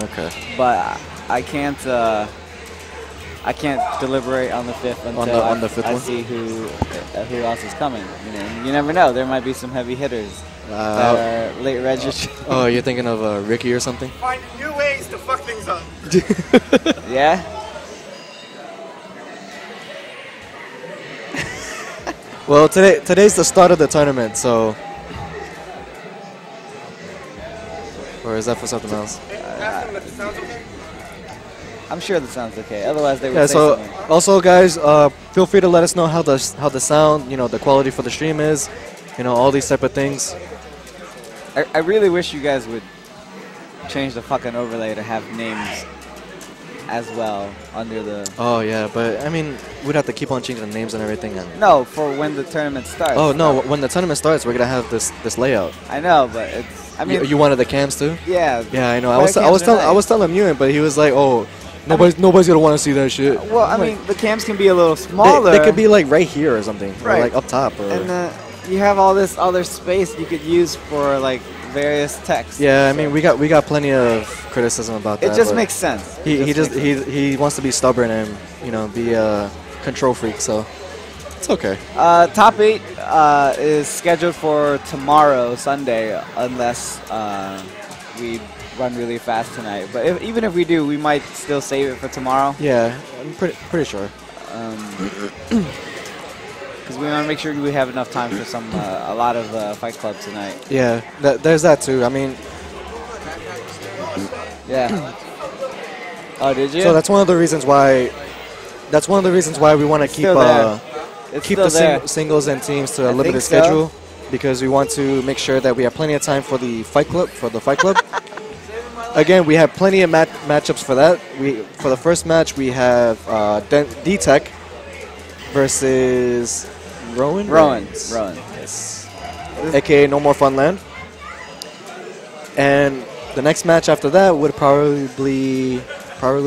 Okay. But I can't deliberate on the 5th until on the 5th I one? see who else is coming. You know, you never know. There might be some heavy hitters that are late registered. Oh, you're thinking of Ricky or something? Finding new ways to fuck things up. Yeah. Well, today's the start of the tournament, so. Or is that for something else? Ask them if it sounds okay. I'm sure that sounds okay. Otherwise, they would Yeah. say So something. also, guys, feel free to let us know how the sound, the quality for the stream is, all these type of things. I really wish you guys would change the fucking overlay to have names as well under the. Oh yeah, but I mean, we'd have to keep on changing the names and everything. And No, for when the tournament starts. oh no, when the tournament starts, we're gonna have this layout. I know, but it's. I mean, You wanted the cams too? yeah. Yeah, I know. But I was cams are telling you, but he was like, "Oh, nobody's gonna want to see that shit." Well, I mean, the cams can be a little smaller. They could be like right here or something, Right. or like up top. Or And you have all this other space you could use for like various text. yeah, I So mean, we got plenty of criticism about that. it just but makes sense. he wants to be stubborn and be a control freak, so it's okay. Top 8 is scheduled for tomorrow, Sunday, unless we run really fast tonight. But even if we do, we might still save it for tomorrow. Yeah, I'm pretty sure. Because we want to make sure we have enough time for a lot of Fight Club tonight. Yeah, there's that too. I mean, Yeah. Oh, did you? so that's one of the reasons why. That's one of the reasons why we want to keep still there. It's keep still the there. singles and teams to a I limited think so. schedule, because we want to make sure that we have plenty of time for the Fight Club. Again, we have plenty of matchups for that. For the first match, we have D-Tech versus Rowan. Rowan. Yes. AKA No More Funland. And the next match after that would probably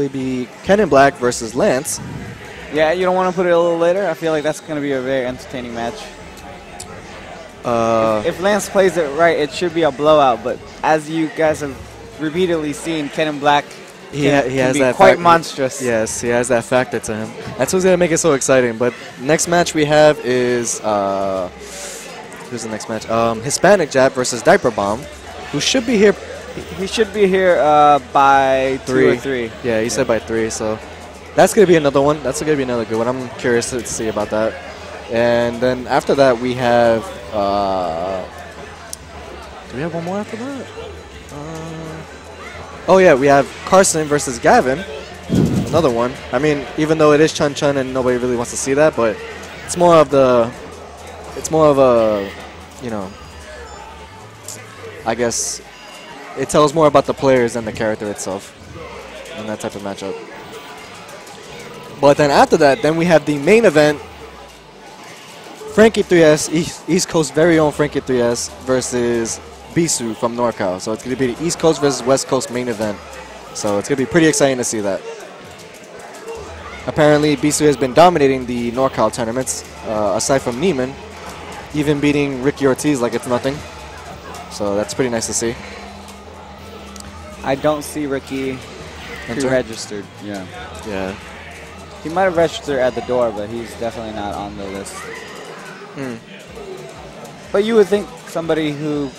be Ken in Black versus Lance. Yeah, you don't want to put it a little later? I feel like that's going to be a very entertaining match. If Lance plays it right, it should be a blowout. But as you guys have repeatedly seen, Ken in Black can has be that quite monstrous. Yes, he has that factor to him. That's what's going to make it so exciting. But next match we have is, who's the next match? Hispanic Jab versus Diaper Bomb, who should be here. He should be here by 2 or 3. Yeah, he said by 3, so that's going to be another one. That's going to be another good one. I'm curious to see about that. And then after that, we have... do we have one more after that? Oh, yeah, we have Carson versus Gavin. Another one. I mean, even though it is Chun Chun and nobody really wants to see that, but it's more of the... It's more of a, I guess... It tells more about the players than the character itself in that type of matchup. But then after that, then we have the main event. Frankie 3S, East Coast very own Frankie 3S versus Bisu from NorCal. So it's going to be the East Coast versus West Coast main event. So it's going to be pretty exciting to see that. Apparently, Bisu has been dominating the NorCal tournaments, aside from Neiman, even beating Ricky Ortiz like it's nothing. So that's pretty nice to see. I don't see Ricky pre-registered. Yeah. Yeah. He might have registered at the door, but he's definitely not on the list. But you would think somebody who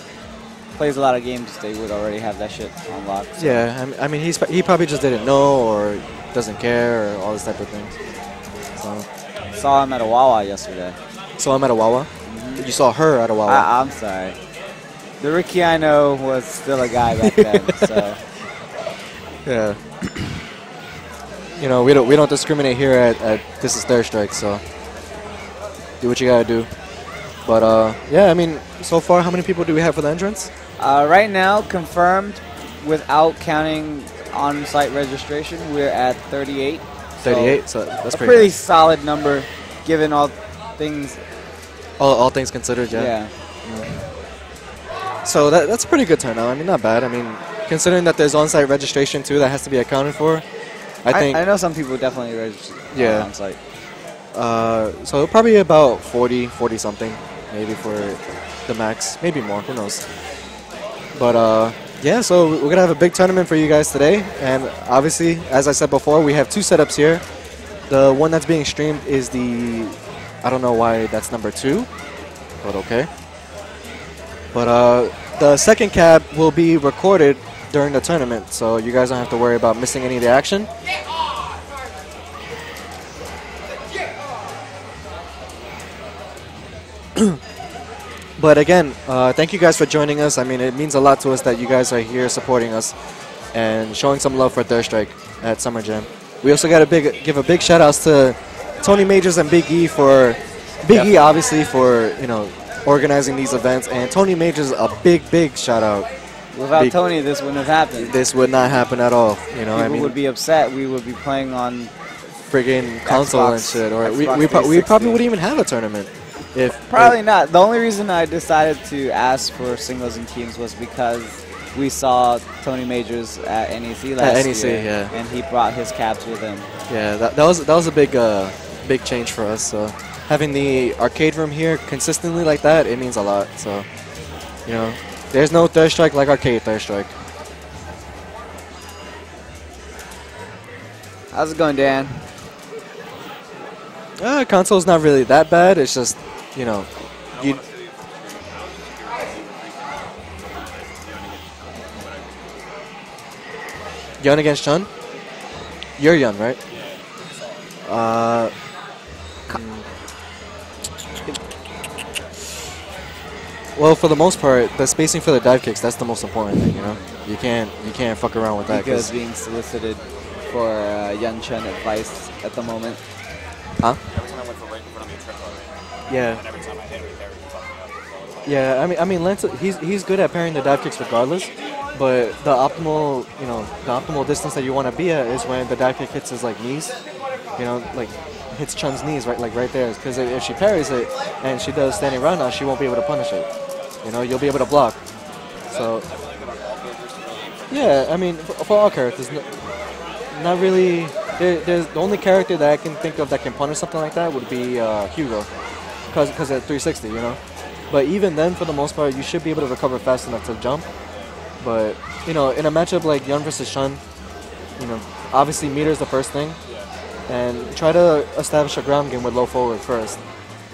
plays a lot of games, they would already have that shit unlocked. So. Yeah, I mean, he probably just didn't know or doesn't care or all this type of things. So. Saw him at a Wawa yesterday. Saw him at a Wawa? You saw her at a Wawa? I'm sorry. The Ricky I know was still a guy back then, so. Yeah. We don't discriminate here at This Is Third Strike, so do what you gotta do. But yeah, I mean, so far, how many people do we have for the entrance? Right now, confirmed, without counting on-site registration, we're at 38. 38, so that's a pretty pretty nice. solid number, given all things. All things considered, yeah. So that's a pretty good turnout. I mean, not bad. I mean, considering that there's on-site registration too, that has to be accounted for. I know some people definitely register on site. So probably about 40 something, maybe for the max, maybe more. Who knows? But Yeah, so we're going to have a big tournament for you guys today. And obviously, as I said before, we have 2 setups here. The one that's being streamed is the, I don't know why that's number 2, but okay. But the second cab will be recorded during the tournament, so you guys don't have to worry about missing any of the action. But again, thank you guys for joining us. I mean, it means a lot to us that you guys are here supporting us and showing some love for Third Strike at Summer Jam. We also got to give a big shout outs to Tony Majors and Big E for E obviously for organizing these events, and Tony Majors a big shout out. Without Tony, this wouldn't have happened. This would not happen at all. People would be upset. We would be playing on friggin' console and shit, or we probably wouldn't even have a tournament. Probably not. The only reason I decided to ask for singles and teams was because we saw Tony Majors at NEC last year, yeah. And he brought his cabs with him. Yeah, that was a big change for us. So having the arcade room here consistently like that, it means a lot. So there's no Third Strike like arcade Third Strike. How's it going, Dan? Console's not really that bad. It's just you. Yun against Chun? You're Yun, right? Well, for the most part, the spacing for the dive kicks, that's the most important thing, You can't fuck around with that. Because being solicited for Yun Chun advice at the moment. Huh? Every time I went for right in front of me, tripped already. Yeah. And every time I hit him, he parried and fucked me up. Yeah, I mean, Lance, he's good at parrying the dive kicks regardless, but the optimal distance that you want to be at is when the dive kick hits his knees, like hits Chun's knees right there. Because if she parries it and she does standing roundhouse, she won't be able to punish it. You'll be able to block. So yeah, I mean, for all characters, not really. There's the only character that I can think of that can punish something like that would be Hugo, because at 360, But even then, for the most part, you should be able to recover fast enough to jump. But in a matchup like Yun versus Chun, obviously meter's the first thing, and try to establish a ground game with low forward first,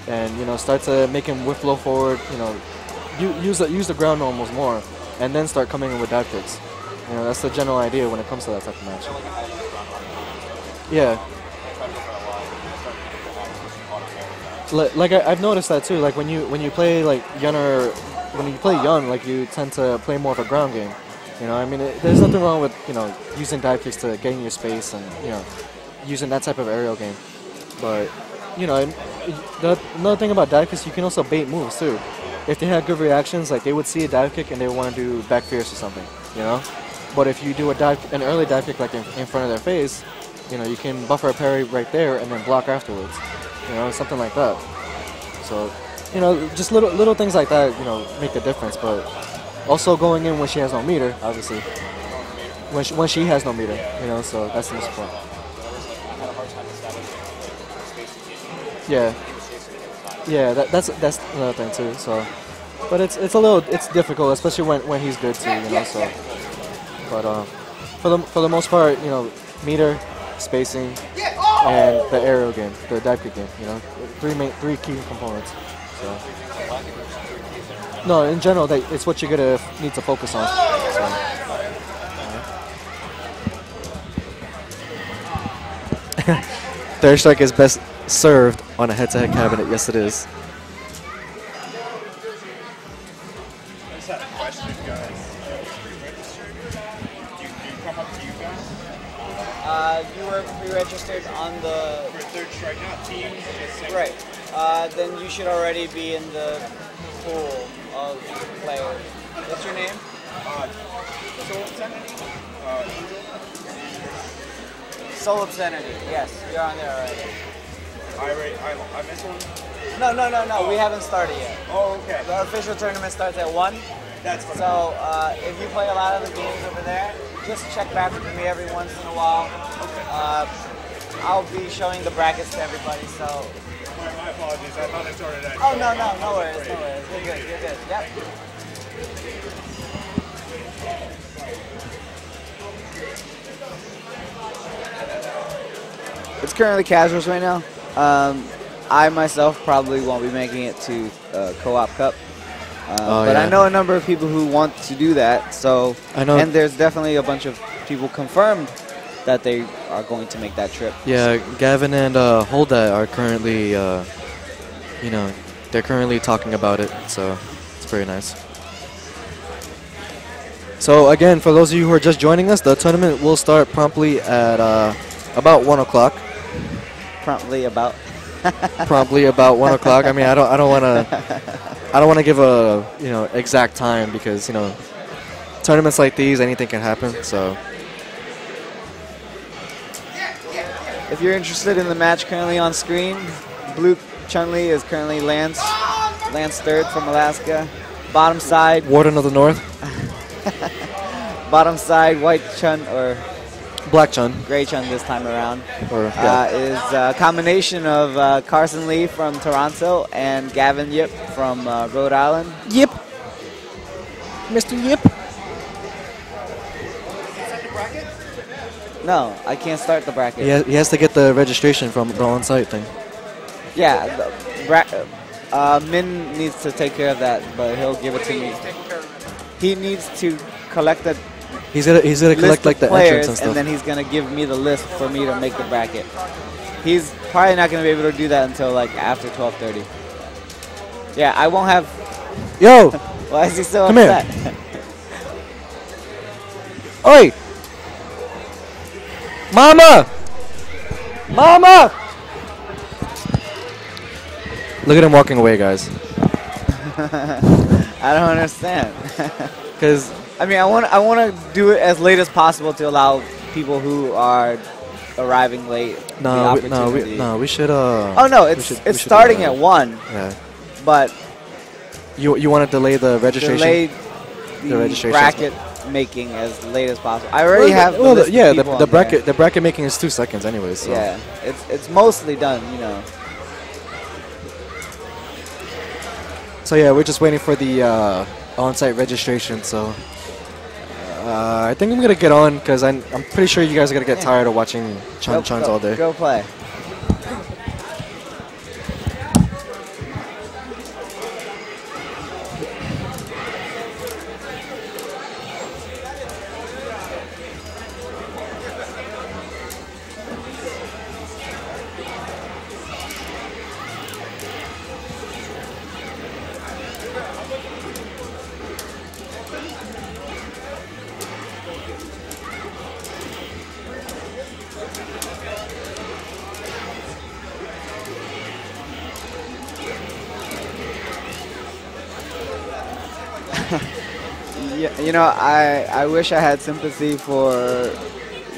and start to make him whiff low forward. Use the ground normals more, and then start coming in with dive kicks. That's the general idea when it comes to that type of match. Yeah. Like I've noticed that too. Like when you play Yun you tend to play more of a ground game. I mean, there's nothing wrong with using dive kicks to gain your space and using that type of aerial game. But another thing about dive kicks, you can also bait moves too. If they had good reactions, they would see a dive kick and they would want to do back fierce or something. But if you do an early dive kick in front of their face, you can buffer a parry right there and then block afterwards. Something like that. So, just little things like that, make the difference. But also going in when she has no meter, obviously. When she has no meter, so that's the most important. Yeah. Yeah, that's another thing too. So, but it's difficult, especially when he's good too, So, but for the most part, meter, spacing, and the aerial game, the dive kick game, three key components. So, no, in general, it's what you're gonna need to focus on. So, Third Strike is best served on a head-to-head cabinet. Yes, it is. I just had a question, guys. Pre-registered? Do you come up to you guys? You were pre-registered on the... For Third Strike, not teams, just single. Right. Then you should already be in the pool of players. What's your name? Soul Obscenity? Soul Obscenity. Yes, you're on there already. I missed one? No. We haven't started yet. Oh, okay. The official tournament starts at 1. That's what So if you play a lot of the games over there, just check back with me every once in a while. Okay. I'll be showing the brackets to everybody, so... My apologies. I thought it started at... Oh, no worries. You're good. Yep. It's currently casuals right now. I myself probably won't be making it to Co-op Cup. But yeah. I know a number of people who want to do that. So I know. and there's definitely a bunch of people confirmed that they are going to make that trip. Yeah, Gavin and Holda are currently, you know, they're currently talking about it. So it's very nice. So again, for those of you who are just joining us, the tournament will start promptly at about 1 o'clock. Promptly about. Promptly about 1 o'clock. I mean, I don't want to give a exact time because tournaments like these, anything can happen. So if you're interested in the match currently on screen, blue Chun-Li is currently Lance third from Alaska. Bottom side, Warden of the North. Bottom side, white Chun or Black Chun. gray Chun this time around. Or yeah. Is a combination of Carson Lee from Toronto and Gavin Yip from Rhode Island. Yip. Mr. Yip. No, I can't start the bracket. He has to get the registration from the on-site thing. Yeah, Min needs to take care of that, but he'll give it to me. He needs to collect the He's gonna collect like the players, entrance and stuff. and then he's gonna give me the list for me to make the bracket. He's probably not gonna be able to do that until like after 12:30. Yeah, I won't have. Yo, Why is he so come upset? here. Oi, Mama, Mama. Look at him walking away, guys. I don't understand. Because I mean, I want to do it as late as possible to allow people who are arriving late the opportunity. we should. Oh no, it's starting at 1. Yeah. But You want to delay the registration? delay the registration. bracket making as late as possible. I already have the list of people the on bracket there. the bracket making is 2 seconds anyway. So. Yeah, it's mostly done, you know. So yeah, we're just waiting for the on-site registration. So I think I'm gonna get on because I'm pretty sure you guys are gonna get tired of watching Chuns all day. Go play. Yeah, you know, I wish I had sympathy for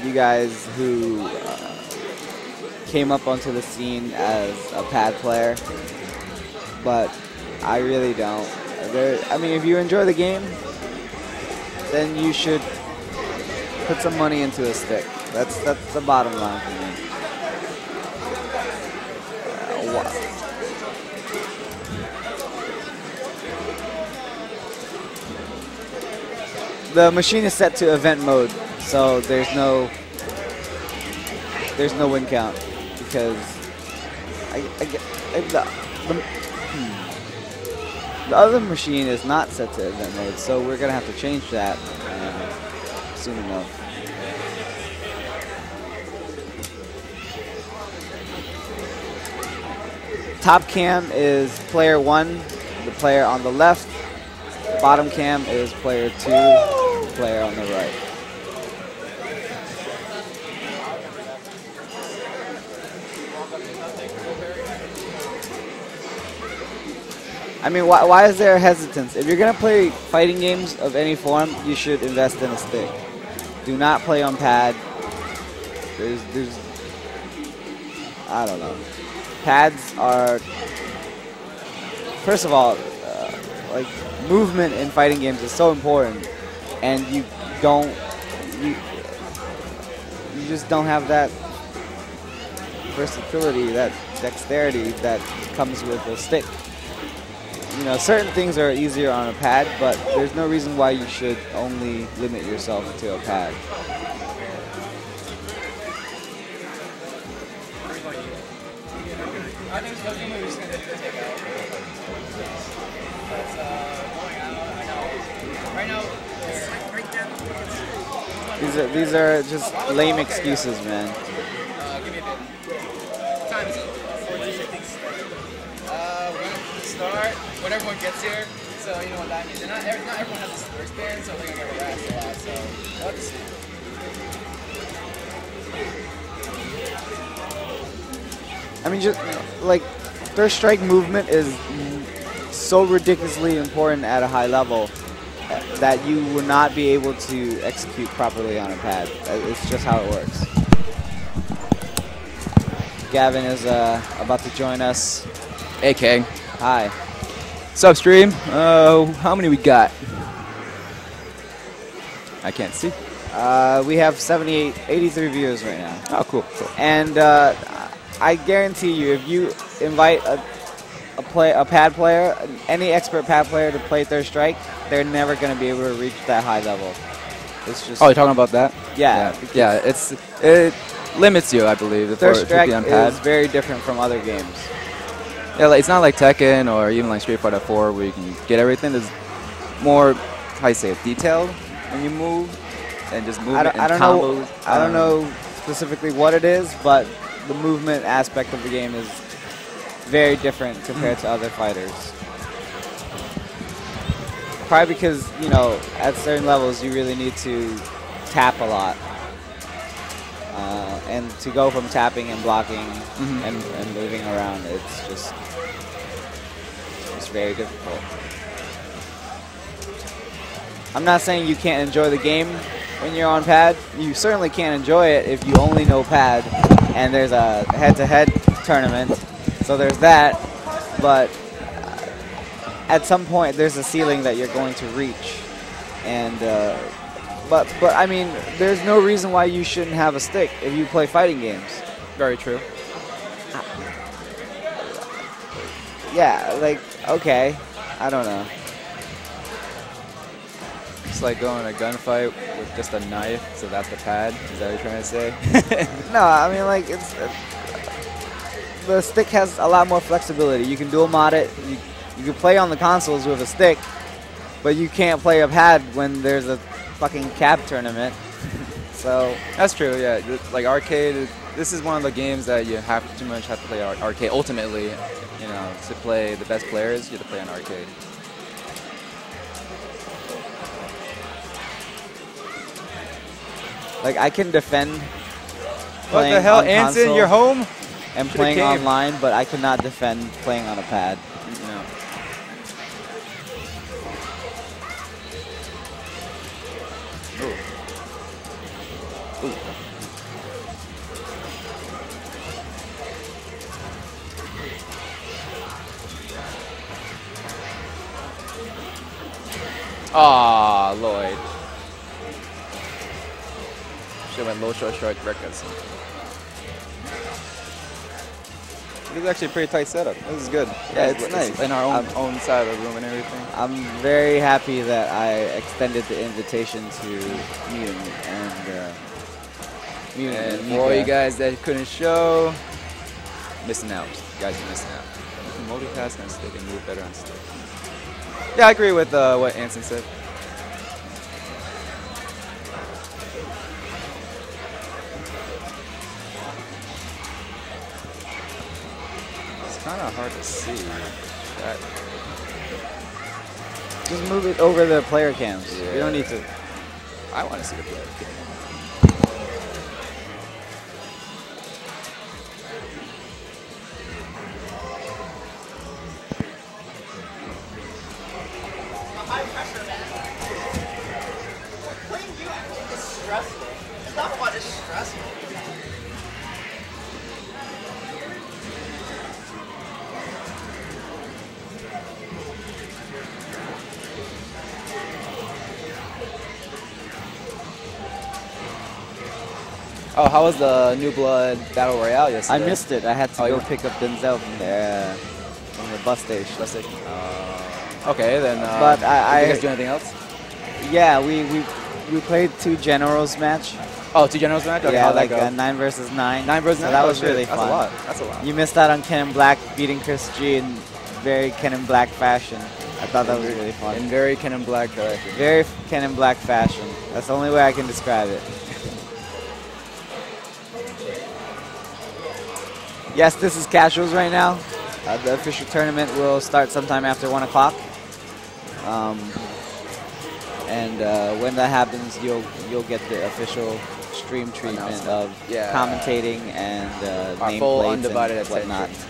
you guys who came up onto the scene as a pad player, but I really don't. I mean, if you enjoy the game, then you should put some money into a stick. That's the bottom line for me. The machine is set to event mode, so there's no win count because the other machine is not set to event mode, so we're gonna have to change that soon enough. Top cam is player 1, the player on the left. Bottom cam is player 2, the player on the right. I mean, why is there hesitance? If you're going to play fighting games of any form, you should invest in a stick. Do not play on pad. There's I don't know. Pads are, first of all, like, movement in fighting games is so important, and you just don't have that versatility, that dexterity that comes with a stick. You know, certain things are easier on a pad, but there's no reason why you should only limit yourself to a pad. I think those are just going to take out. That's going out. I know. Right now, it's like right there. These are just lame excuses, man. Give me a bit. Time is up. When we start, when everyone gets here, so you know what that means. And not everyone has a wristband, so they're going to get harassed a lot. So we'll have to see. I mean, just like first strike movement is so ridiculously important at a high level that you will not be able to execute properly on a pad. It's just how it works. Gavin is about to join us. AK. Hi. Sup, stream? How many we got? I can't see. We have 83 viewers right now. Oh, cool. And I guarantee you, if you invite a pad player, any expert pad player to play third strike, they're never going to be able to reach that high level. It's just. Oh, you're talking about that? Yeah. Yeah. It limits you, I believe. Third strike on pad. is very different from other games. Yeah, like, it's not like Tekken or even like Street Fighter 4 where you can get everything. There's more, how you say it, detailed when you move and just movement and combos. I don't know specifically what it is, but the movement aspect of the game is very different compared to other fighters. Probably because, you know, at certain levels you really need to tap a lot. And to go from tapping and blocking and moving around, it's very difficult. I'm not saying you can't enjoy the game when you're on pad. You certainly can't enjoy it if you only know pad and there's a head-to-head tournament. So there's that, but at some point there's a ceiling that you're going to reach. And but I mean, there's no reason why you shouldn't have a stick if you play fighting games. Very true. Yeah, like, okay, I don't know. It's like going in a gunfight with just a knife, so that's the pad. Is that what you're trying to say? No, I mean, like, it's the stick has a lot more flexibility. You can dual mod it. You can play on the consoles with a stick, but you can't play a pad when there's a fucking cab tournament. So that's true. Yeah, like arcade. This is one of the games that you have to play arcade. Ultimately, you know, to play the best players, you have to play on arcade. Like, I can defend. What the hell, Anson? You're home? And playing online, but I cannot defend playing on a pad. No. Ooh. Ooh. Ah, Lloyd. Should have went low, short, records. This is actually a pretty tight setup. This is good. Yeah, it's nice. In our own side of the room and everything. I'm very happy that I extended the invitation to Mutant and for all you guys that couldn't show, missing out. You guys are missing out. You can multitask on stick and move better on stick. Yeah, I agree with what Anson said. Kind of hard to see. Just move it over the player cams. Yeah. You don't need to. I want to see the player cam. High pressure, man. Playing you is stressful. It's not fun, it's stressful. Oh, how was the New Blood Battle Royale yesterday? I missed it. I had to go pick up Denzel from the bus station. Okay, then. But did you guys do anything else? Yeah, we we played 2 generals match. Oh, 2 generals match? Okay, Yeah, how'd like that go? 9 versus 9. 9 versus So 9? that Oh, was shit. really That's fun. a lot. That's a lot. You missed out on Ken and Black beating Chris G in very Ken and Black fashion. I thought that was really fun. In very Ken and Black fashion. Very Ken and Black fashion. That's the only way I can describe it. Yes, this is casuals right now. The official tournament will start sometime after 1 o'clock. When that happens, you'll get the official stream treatment of commentating and our full nameplates undivided and whatnot. attention.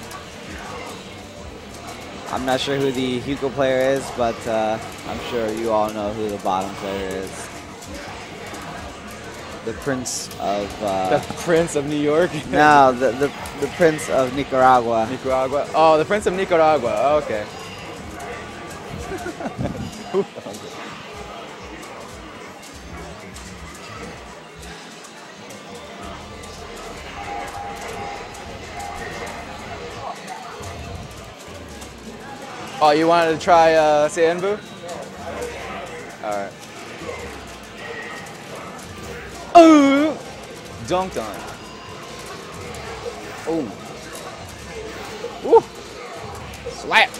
I'm not sure who the Hugo player is, but I'm sure you all know who the bottom player is. The Prince of... the Prince of New York? No, the Prince of Nicaragua. Nicaragua? Oh, the Prince of Nicaragua. Oh, okay. Oh, you wanted to try Seienbu? Alright. Ooh! Dunked on. Ooh. Woo! Slap!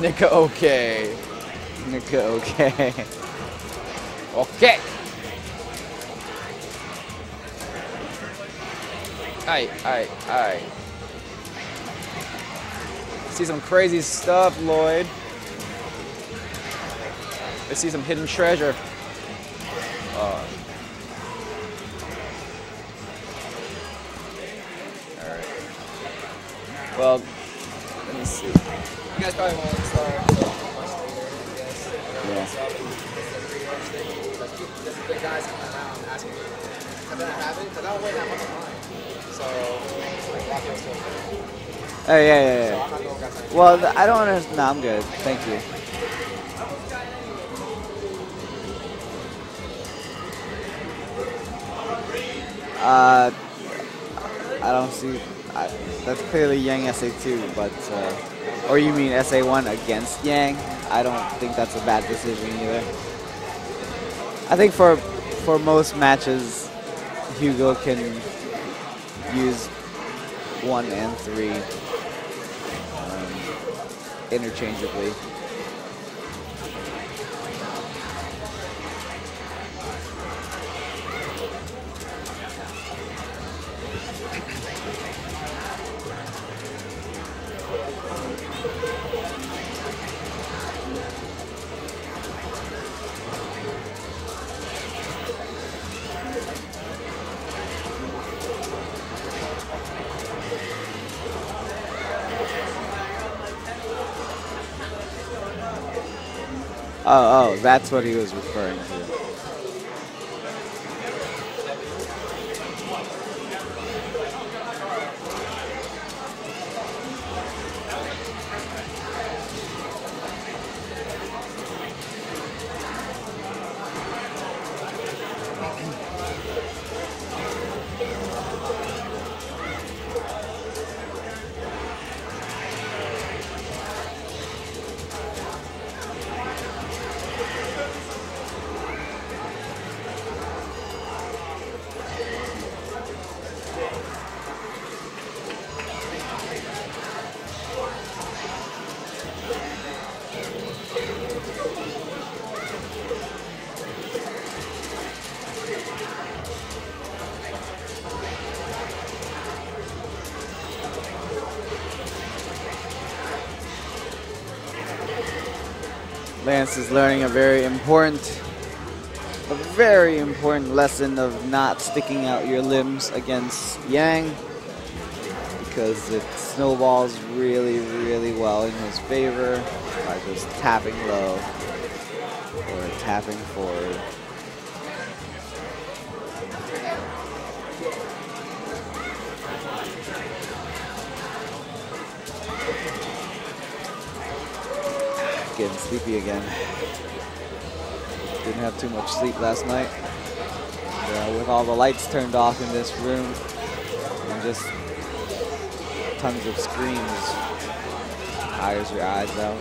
Nika okay. Nika okay. Okay. Aight. See some crazy stuff, Lloyd. Let's see some hidden treasure. Alright. Well, let me see. You guys probably won't start much later, I guess. Yeah. So, the guys coming around asking me, have that happened? Because I don't wait that much time. So, like, Rafael's still good. Oh, yeah. So I'm not going to Well, I don't understand. No, I'm good. Thank you. I don't see. That's clearly Yang SA2, but or you mean SA1 against Yang? I don't think that's a bad decision either. I think for most matches, Hugo can use 1 and 3 interchangeably. Oh, that's what he was referring to. Lance is learning a very important lesson of not sticking out your limbs against Yang, because it snowballs really, really well in his favor by just tapping low or tapping forward. Getting sleepy again. Didn't have too much sleep last night. And, with all the lights turned off in this room and just tons of screens, tires your eyes out.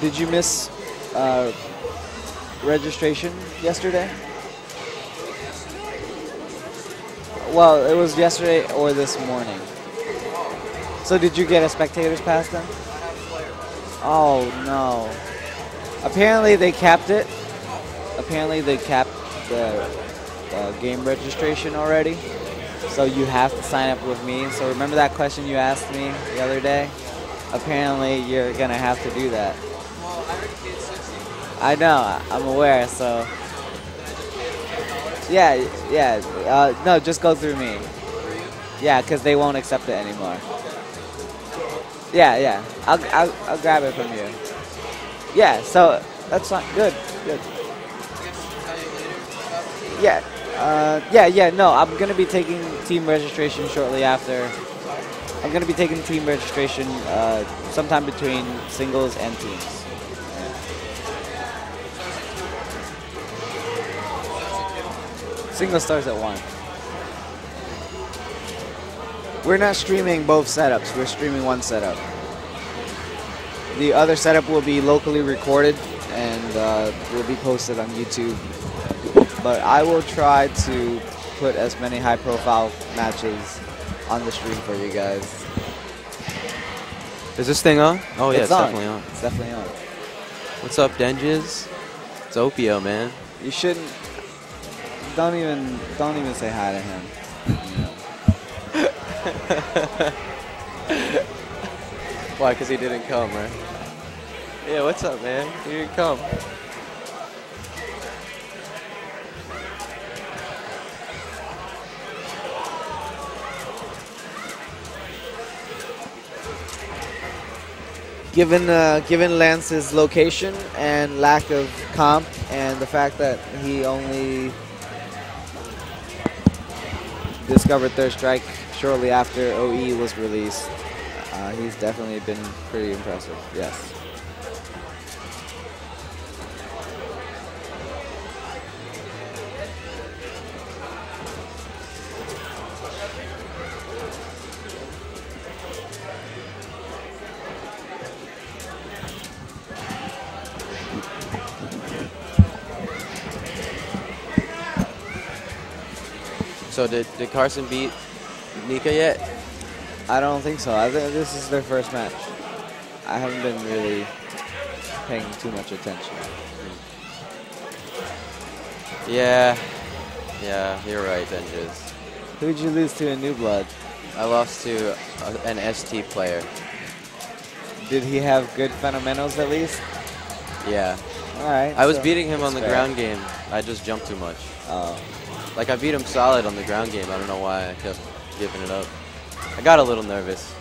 Did you miss registration yesterday? Well, it was yesterday or this morning. So did you get a spectator's pass then? Oh no. Apparently they capped it. Apparently they capped the game registration already. So you have to sign up with me. So remember that question you asked me the other day? Apparently you're gonna have to do that. Well, I already paid 60. I know, I'm aware, so. Yeah, no, just go through me. Yeah, because they won't accept it anymore. Yeah, I'll grab it from you. Yeah, so that's fine, good. Yeah, no, I'm going to be taking team registration shortly after. I'm going to be taking team registration sometime between singles and teams. Single starts at 1. We're not streaming both setups. We're streaming one setup. The other setup will be locally recorded and will be posted on YouTube. But I will try to put as many high-profile matches on the stream for you guys. Is this thing on? Oh yeah, it's definitely on. It's definitely on. What's up, Denges? It's Opio, man. You shouldn't. Don't even say hi to him. Why? Because he didn't come, right? Yeah, what's up, man? He didn't come. Given Lance's location and lack of comp and the fact that he only discovered Third Strike shortly after OE was released, he's definitely been pretty impressive, yes. So did Carson beat Nika yet? I don't think so. I think this is their first match. I haven't been really paying too much attention. Yeah, you're right, Denges. Who'd you lose to in New Blood? I lost to an ST player. Did he have good fundamentals at least? Yeah. All right. I was so beating him on the fair. ground game. I just jumped too much. Oh. Like, I beat him solid on the ground game. I don't know why I kept giving it up. I got a little nervous.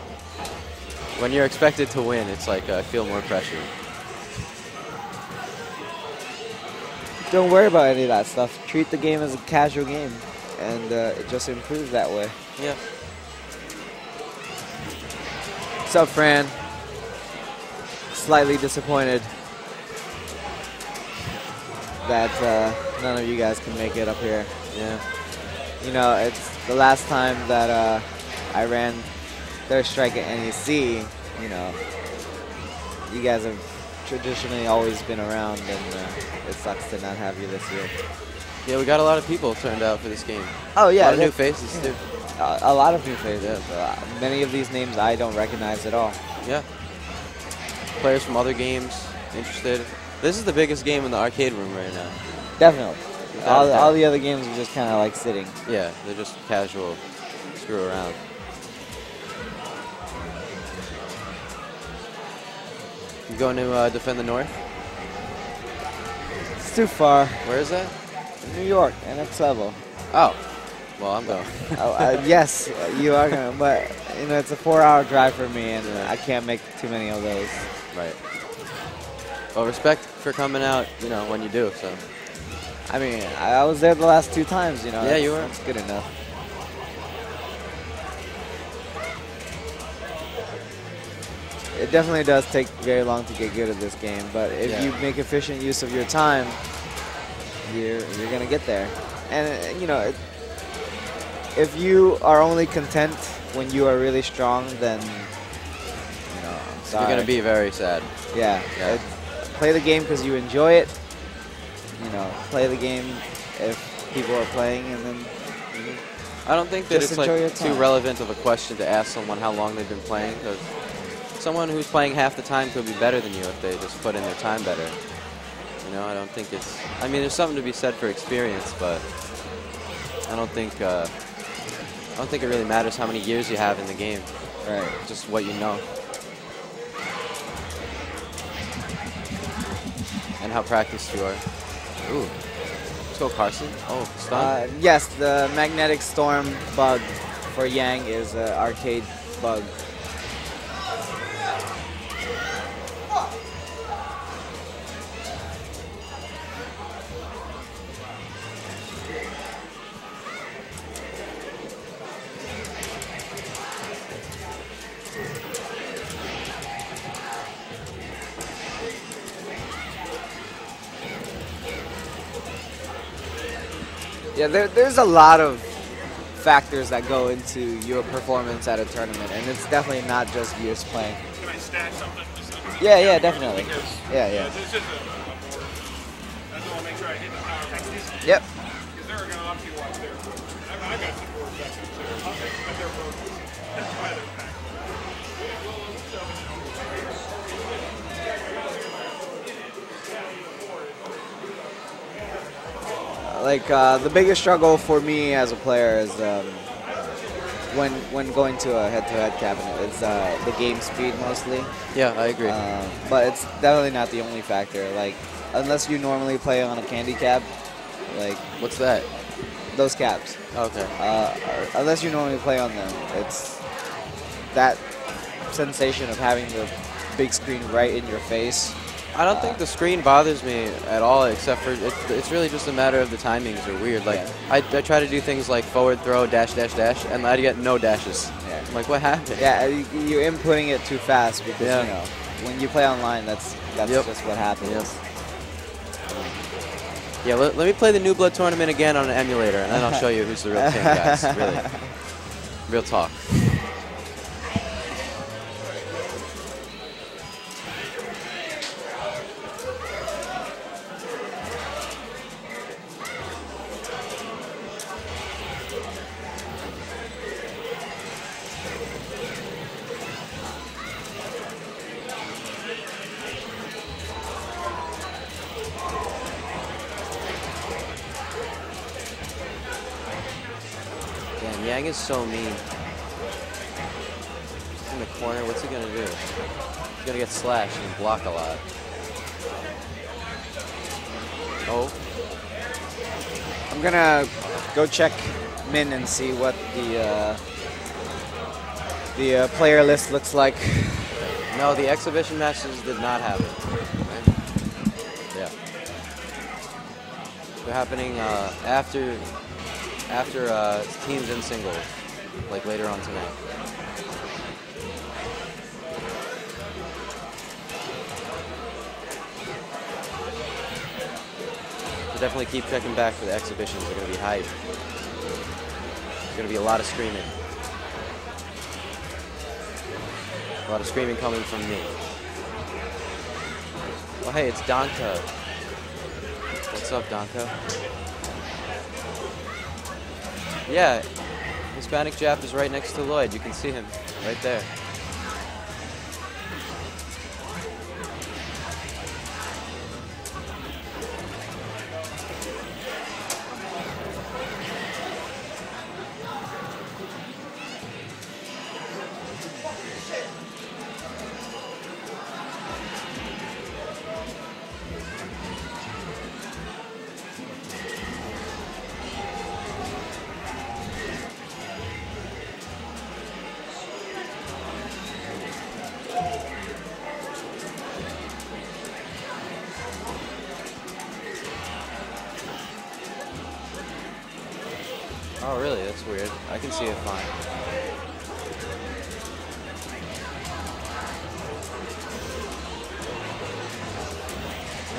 When you're expected to win, it's like I feel more pressure. Don't worry about any of that stuff. Treat the game as a casual game, and it just improves that way. Yeah. What's up, Fran? Slightly disappointed that none of you guys can make it up here. Yeah. You know, it's the last time that I ran Third Strike at NEC, you know, you guys have traditionally always been around, and it sucks to not have you this year. Yeah, we got a lot of people turned out for this game. Oh, yeah. A lot of new faces, too. A lot of new faces. Many of these names I don't recognize at all. Yeah. Players from other games interested. This is the biggest game in the arcade room right now. Definitely. Without a doubt. All the other games are just kind of like sitting. Yeah, they're just casual, screw around. You going to defend the North? It's too far. Where is that? New York, NX level. Oh, well, I'm going. Yes, you are going to, but you know, it's a 4-hour drive for me, and I can't make too many of those. Right. Well, respect for coming out, you know, when you do, so. I mean, I was there the last 2 times, you know. Yeah, you were. That's good enough. It definitely does take very long to get good at this game, but if you make efficient use of your time, you're going to get there. And, you know, if you are only content when you are really strong, then, you know, Sorry. You're gonna be very sad. Yeah. Yeah. Play the game because you enjoy it. You know, play the game if people are playing, and then I don't think that Just it's enjoy your like too time. relevant of a question to ask someone how long they've been playing, because someone who's playing half the time could be better than you if they just put in their time better. You know, I don't think it's. I mean, there's something to be said for experience, but I don't think it really matters how many years you have in the game. right. Just what you know. And how practiced you are. Ooh. Let's go, Carson. Oh, stun. Yes, the magnetic storm bug for Yang is an arcade bug. Yeah, there's a lot of factors that go into your performance at a tournament, and it's definitely not just years playing. Can I stash something? Yeah, definitely. Because, Yeah. It's just a board. I just want to make sure I hit the power text. Yep. Because they're going to obviously watch their board. I got some board back too. But their board was. That's why they're packed. The biggest struggle for me as a player is when going to a head-to-head cabinet is the game speed mostly. Yeah, I agree. But it's definitely not the only factor. Like, unless you normally play on a candy cab, like What's that? those cabs. Okay. Unless you normally play on them, it's that sensation of having the big screen right in your face. I don't think the screen bothers me at all, except for it's really just a matter of the timings are weird. Like, Yeah. I try to do things like forward throw, dash, dash, dash, and I get no dashes. Yeah. I'm like, what happened? Yeah, you're inputting it too fast because Yeah. you know when you play online, that's Yep. just what happens. Yep. Yeah, let me play the New Blood tournament again on an emulator, and then I'll show you who's the real king, guys. Really. Real talk. Damn, Yang is so mean. He's in the corner. What's he gonna do? He's gonna get slashed and block a lot. Oh, I'm gonna go check Min and see what the player list looks like. no, the exhibition matches did not happen. Yeah. They're happening after teams and singles, like later on tonight. So definitely keep checking back for the exhibitions. They're going to be hype. There's going to be a lot of screaming. A lot of screaming coming from me. Oh, hey, it's Donko. What's up, Donko? Yeah, Hispanic Jap is right next to Lloyd. You can see him right there. Oh, really? That's weird. I can see it fine.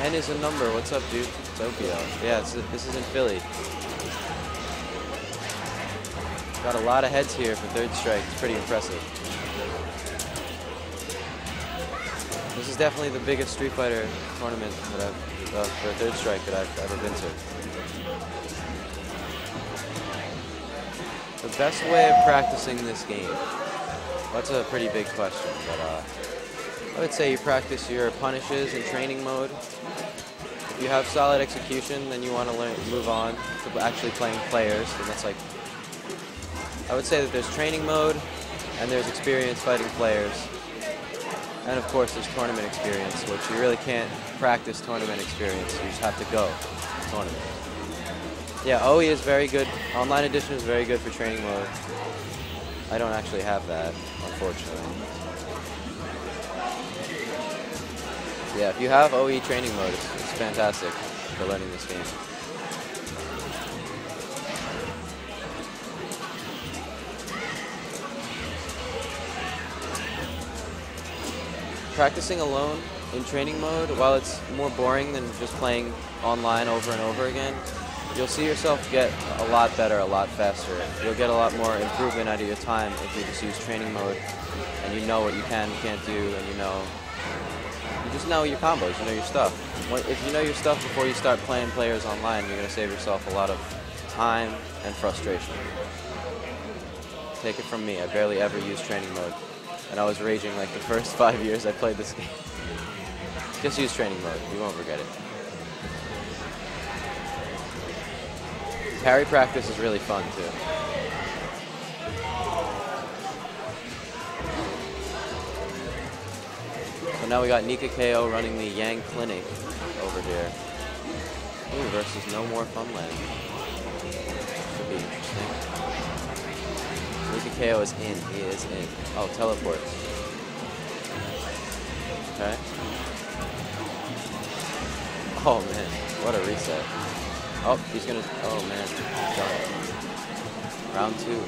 N is a number. What's up, dude? Tokyo. Yeah, this is in Philly. Got a lot of heads here for third strike. It's pretty impressive. This is definitely the biggest Street Fighter tournament that for Third Strike that I've ever been to. The best way of practicing this game? That's a pretty big question, but I would say you practice your punishes in training mode. If you have solid execution, then you want to move on to actually playing players, and that's like, I would say that there's training mode, and there's experience fighting players, and of course there's tournament experience, which you really can't practice tournament experience, you just have to go to tournament. Yeah, OE is very good, Online Edition is very good for training mode. I don't actually have that, unfortunately. Yeah, if you have OE training mode, it's fantastic for learning this game. Practicing alone in training mode, while it's more boring than just playing online over and over again, you'll see yourself get a lot better, a lot faster. You'll get a lot more improvement out of your time if you just use training mode and you know what you can and can't do, and you just know your combos, you know your stuff. If you know your stuff before you start playing players online, you're going to save yourself a lot of time and frustration. Take it from me, I barely ever used training mode, and I was raging like the first 5 years I played this game. Just use training mode, you won't regret it. Parry practice is really fun too. So now we got Nika KO running the Yang Clinic over here. Ooh, versus No More Funland. Should be interesting. Nika KO is in. He is in. Oh, teleport. Okay. Oh man, what a reset. Oh, he's gonna. Oh man, he's done. Round 2.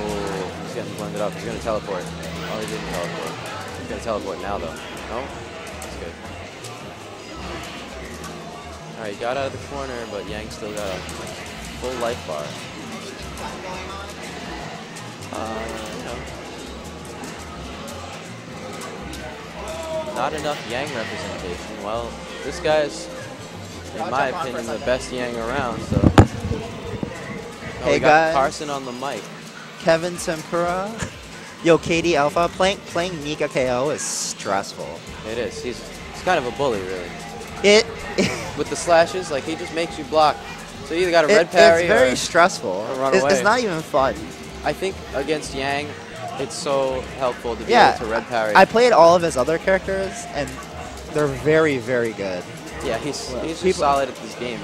Oh, he's getting blended up. He's gonna teleport. Oh, he didn't teleport. He's gonna teleport now though. No? That's good. Alright, he got out of the corner, but Yang still got a full life bar. You know. Not enough Yang representation. Well, this guy's, in my opinion, the best Yang around, so. Oh, Hey we got guys. Carson on the mic. Kevin Tempura. Yo, KD Alpha, playing Nika KO is stressful. It is. He's kind of a bully, really. It With the slashes, like, he just makes you block. So you either got a red parry it's very or stressful. or run It's away. not even fun. I think against Yang, it's so helpful to be Yeah, able to red parry. I played all of his other characters, and they're very, very good. Yeah, he's just people- solid at this game.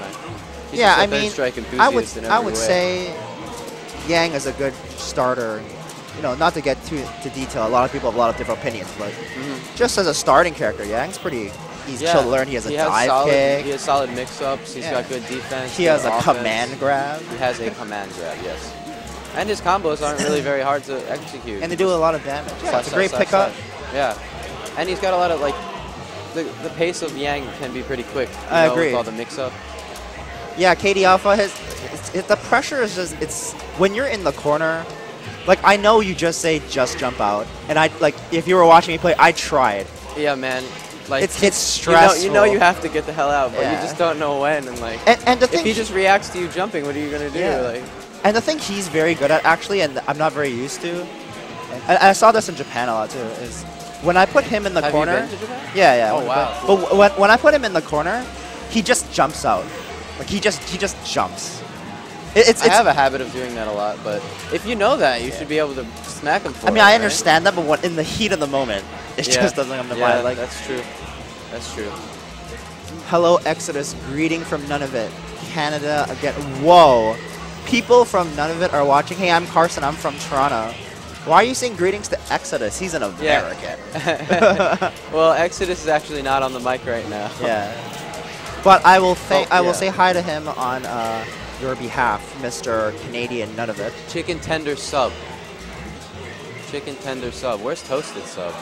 He's Yeah, just a I third mean, strike I enthusiast in would every way. say Yang is a good starter. You know, not to get too into detail. A lot of people have a lot of different opinions, but just as a starting character, Yang's pretty easy to learn. He has a dive solid, kick. He has solid mix-ups. He's Yeah. got good defense. He good has a offense. command grab. He has a command grab, yes. And his combos aren't really very hard to execute. And they do a lot of damage. Yeah, Slash, it's a great slash, pickup. slash. Yeah. And he's got a lot of, like, the pace of Yang can be pretty quick. You I know, agree. With all the mix-up. Yeah, KD Alpha has the pressure is just it's when you're in the corner. Like I know you just say just jump out, and I like if you were watching me play, I tried. Yeah, man. Like It's stressful. You know you have to get the hell out, but Yeah. you just don't know when. And like, And the if thing he just reacts to you jumping, what are you gonna do? Yeah. Like, and the thing he's very good at actually, and I'm not very used to. And I saw this in Japan a lot too. Is when I put him in the have corner. you been to Japan? Yeah. Oh, when- wow. But when I put him in the corner, he just jumps out. Like he just jumps. I have a habit of doing that a lot, but if you know that, you should be able to smack him for I mean, it, I right? understand that, but when, in the heat of the moment, it Yeah. just doesn't come to Yeah, mind. Like, that's true. That's true. hello, Exodus, greeting from Nunavut, Canada again. Whoa, people from Nunavut are watching. Hey, I'm Carson. I'm from Toronto. Why are you saying greetings to Exodus? He's an American. Well, Exodus is actually not on the mic right now. Yeah, but I will I will yeah. say hi to him on your behalf, Mr. Canadian Nunavut. Chicken tender sub. Chicken tender sub. Where's toasted sub?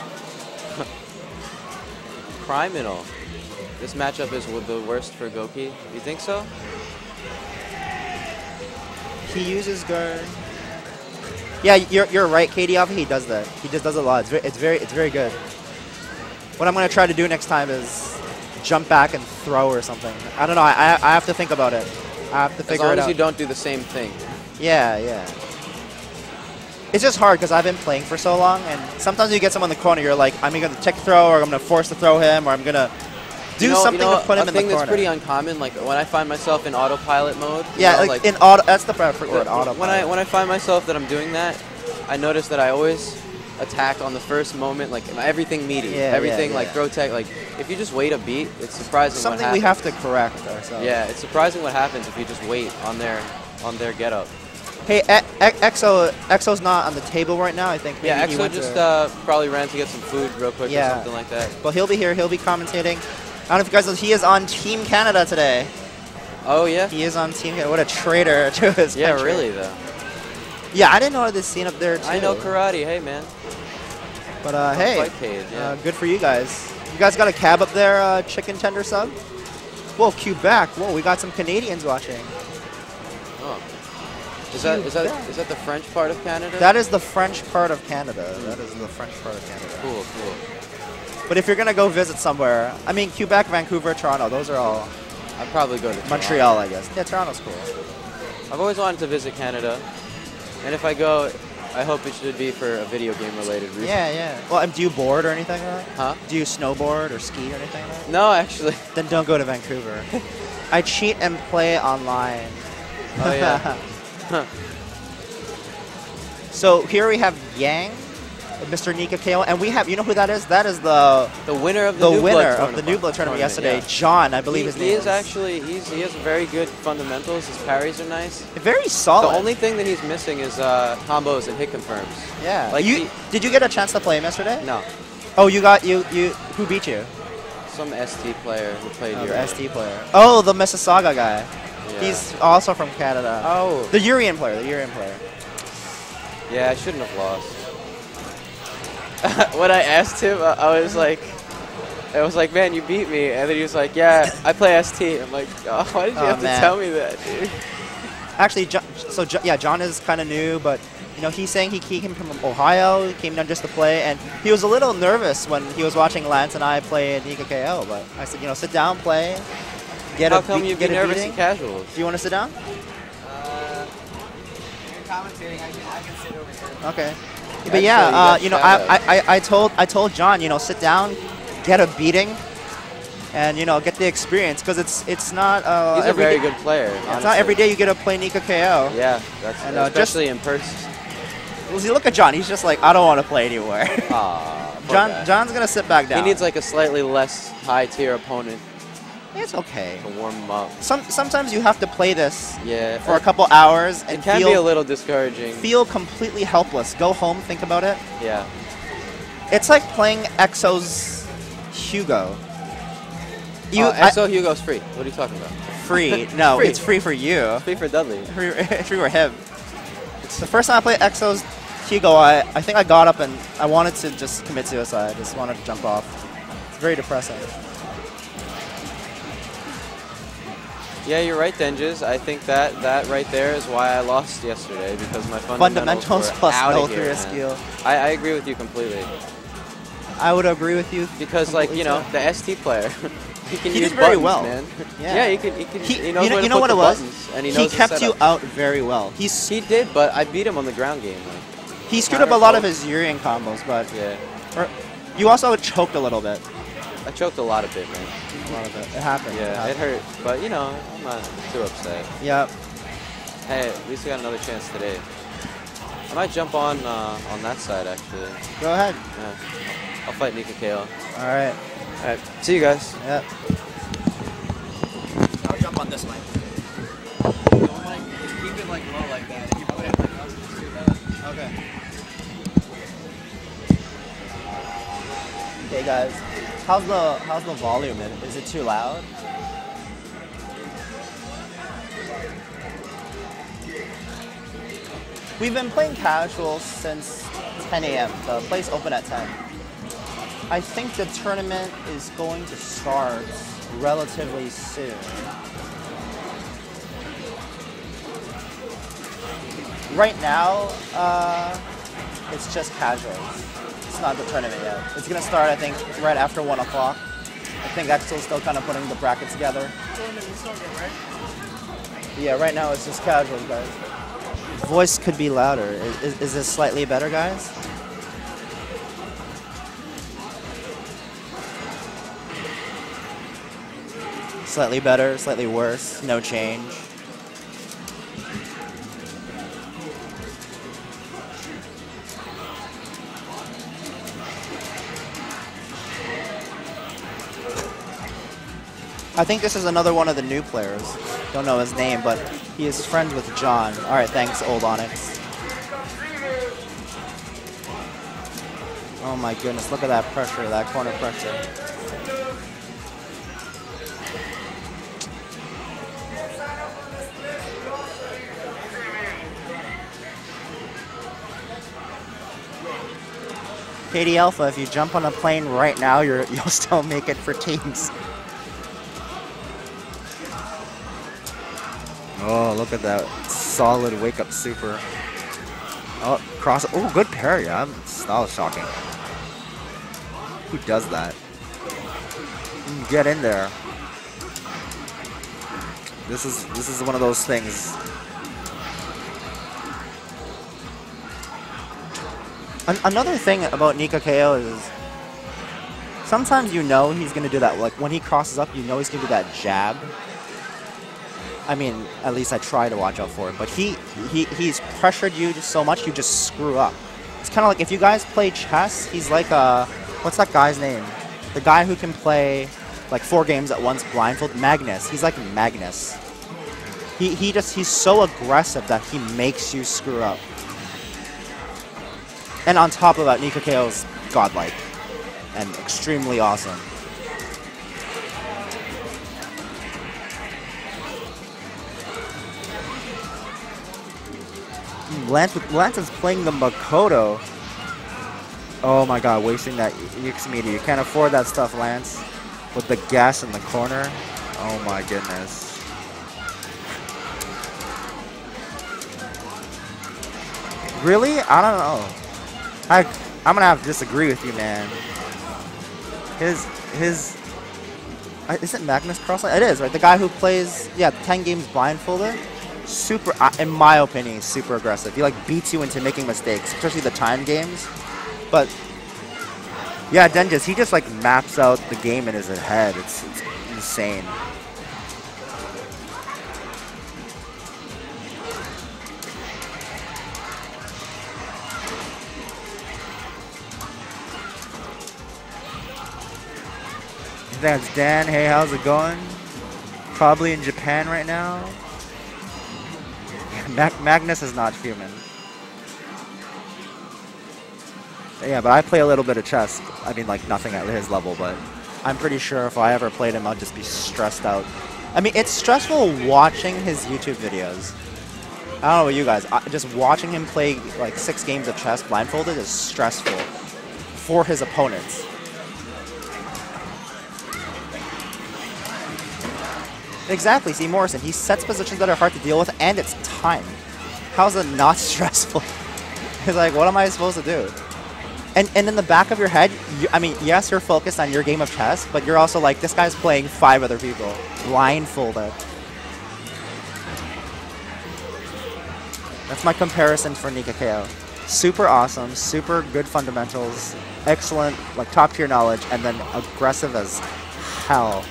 Criminal. This matchup is the worst for Goki. You think so? He uses guard. Yeah, you're right, Katie Alpha. He does that. He just does it a lot. It's very good. What I'm gonna try to do next time is jump back and throw or something. I don't know. I have to think about it. I have to figure it out. As long as you don't do the same thing. Yeah, yeah. It's just hard because I've been playing for so long, and sometimes you get someone in the corner, you're like, I'm going to tech throw, or I'm going to force to throw him, or I'm going to do something to put him in the corner. A thing that's pretty uncommon, like when I find myself in autopilot mode. Yeah, like in auto. That's the preferred word, autopilot. When I find myself that I'm doing that, I notice that I always attack on the first moment, like everything meaty, everything like throw tech. Like if you just wait a beat, it's surprising. Something we have to correct ourselves. Yeah, it's surprising what happens if you just wait on their get up. Hey, Exo's not on the table right now. I think. Maybe Yeah, he Exo went just to probably ran to get some food real quick or something like that. Well, he'll be here. He'll be commentating. I don't know if you guys know, he is on Team Canada today. Oh yeah. He is on Team Canada. What a traitor to his Yeah, country. really though. Yeah, I didn't know this scene up there too. I know karate. Hey man. But hey, good for you guys. You guys got a cab up there, chicken tender sub? Whoa, Quebec. Whoa, we got some Canadians watching. Oh. Is that the French part of Canada? That is the French part of Canada. That is the French part of Canada. Cool. But if you're gonna go visit somewhere, I mean Quebec, Vancouver, Toronto, those are all. I'd probably go to Montreal, I guess. Yeah, Toronto's cool. I've always wanted to visit Canada, and if I go, I hope it should be for a video game related reason. Yeah. Well, do you board or anything like that? Huh? Do you snowboard or ski or anything like that? No, actually. Then don't go to Vancouver. I cheat and play online. Oh yeah. So here we have Yang, Mr. Nika KO, and we have, you know who that is? That is the winner of the New Blood tournament yesterday. Yeah. John, I believe his name is. He is actually, he has very good fundamentals. His parries are nice. Very solid. The only thing that he's missing is combos and hit confirms. Yeah. Like did you get a chance to play him yesterday? No. Oh, who beat you? Some ST player who played here. The ST player. Oh, the Mississauga guy. Yeah. He's also from Canada. Oh. The Urian player. Yeah, I shouldn't have lost. When I asked him, I was like, man, you beat me. And then he was like, yeah, I play ST. I'm like, oh, why did you have to tell me that, dude? Actually, John is kind of new, but you know, he's saying he came from Ohio, he came down just to play, and he was a little nervous when he was watching Lance and I play Nika KO. But I said, you know, sit down, play. How come you'd be nervous in casuals? Do you want to sit down? You're commentating. I can sit over here. Okay. But yeah, you know, I told John, you know, sit down, get a beating, and you know, get the experience because it's not. He's a very good player. It's not every day you get to play Nika KO. Yeah, that's and, especially in person. Well, see, look at John. He's just like, I don't want to play anymore. John's gonna sit back down. He needs like a slightly less high tier opponent. It's okay. To warm him up. Sometimes you have to play this for a couple hours and it can be a little discouraging. Feel completely helpless. Go home, think about it. Yeah. It's like playing Exo's Hugo. Exo Hugo's free. What are you talking about? Free? No, it's free for you. It's free for Dudley. Free for him. The first time I played Exo's Hugo, I think I got up and I wanted to just commit suicide. I just wanted to jump off. It's very depressing. Yeah, you're right, Denges. I think that right there is why I lost yesterday, because my fundamentals were plus out no of here, through skill. I agree with you completely. I would agree with you. Because, like, you know, the ST player, he can use did very buttons, well. Man. Yeah, he knows where to put the buttons, and he kept you out very well. He did, but I beat him on the ground game. Like, he screwed up a lot of his Urian combos, but you also choked a little bit. I choked a lot of it, man. A lot of it. It happened. Yeah, it hurt. But, you know, I'm not too upset. Yep. Hey, at least we got another chance today. I might jump on that side, actually. Go ahead. Yeah. I'll fight Nika KO. All right. All right. See you guys. Yep. I'll jump on this mic. Don't like, keep it like low like that. If you put it like up, just do that. Okay. Okay, guys. How's the volume? Is it too loud? We've been playing casual since 10 a.m. The place opened at 10. I think the tournament is going to start relatively soon. Right now, it's just casual. It's not the tournament yet. It's gonna start, I think, right after 1 o'clock. I think Axel's still kind of putting the bracket together. Yeah, right now it's just casual, guys. Voice could be louder. Is this slightly better, guys? Slightly better, slightly worse, no change. I think this is another one of the new players. Don't know his name, but he is friends with John. All right, thanks, Old Onyx. Oh my goodness, look at that pressure, that corner pressure. KD Alpha, if you jump on a plane right now, you'll still make it for teams. Oh, look at that solid wake-up super. Oh, cross. Oh, good parry. That was shocking. Who does that? Get in there. This is one of those things. Another thing about Nika KO is sometimes you know he's going to do that. Like when he crosses up, you know he's going to do that jab. I mean, at least I try to watch out for it. But he's pressured you just so much, you just screw up. It's kind of like if you guys play chess, he's like what's that guy's name? The guy who can play like 4 games at once blindfold. Magnus. He's like Magnus. He's so aggressive that he makes you screw up. And on top of that, Nika KO's godlike and extremely awesome. Lance is playing the Makoto. Oh my god, wasting that EX media. You can't afford that stuff, Lance. With the gas in the corner. Oh my goodness. Really? I don't know. I'm gonna have to disagree with you, man. Is it Magnus Crossline? It is, right? The guy who plays 10 games blindfolded. Super, in my opinion, he's super aggressive. He like beats you into making mistakes, especially the time games. But yeah, Denjis, he just like maps out the game in his head. It's insane. That's Dan. Hey, how's it going? Probably in Japan right now. Magnus is not human. Yeah, but I play a little bit of chess. I mean, like nothing at his level, but I'm pretty sure if I ever played him, I'd just be stressed out. I mean, it's stressful watching his YouTube videos. I don't know about you guys. Just watching him play like 6 games of chess blindfolded is stressful for his opponents. Exactly, see Morrison, he sets positions that are hard to deal with, and it's time. How's it not stressful? It's like, what am I supposed to do? And in the back of your head, I mean, yes, you're focused on your game of chess, but you're also like, this guy's playing 5 other people, blindfolded. That's my comparison for Nika KO. Super awesome, super good fundamentals, excellent, like top tier knowledge, and then aggressive as hell.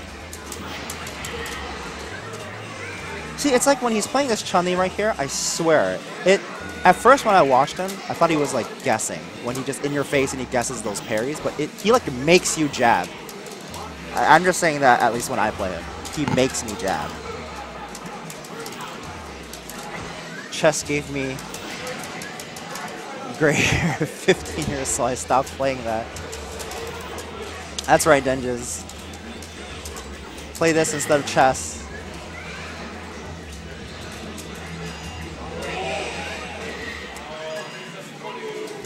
See, it's like when he's playing this Chun-Li right here, I swear, at first when I watched him, I thought he was like guessing, when he just in your face and he guesses those parries, but he like makes you jab. I'm just saying that at least when I play him. He makes me jab. Chess gave me gray hair 15 years, so I stopped playing that. That's right, Denjis. Play this instead of chess.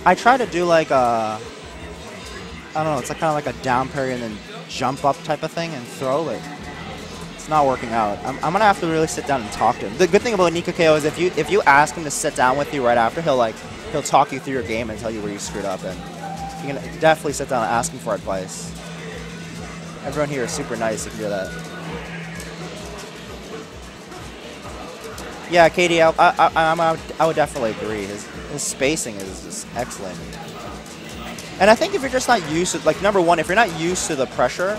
I try to do like a, I don't know, it's like kind of like a down parry and then jump up type of thing and throw it. It's not working out. I'm gonna have to really sit down and talk to him. The good thing about Nika KO is if you ask him to sit down with you right after, he'll talk you through your game and tell you where you screwed up, and you can definitely sit down and ask him for advice. Everyone here is super nice if you do that. Yeah, KD, I would definitely agree. His spacing is just excellent. And I think if you're just not used to, like, number one, if you're not used to the pressure,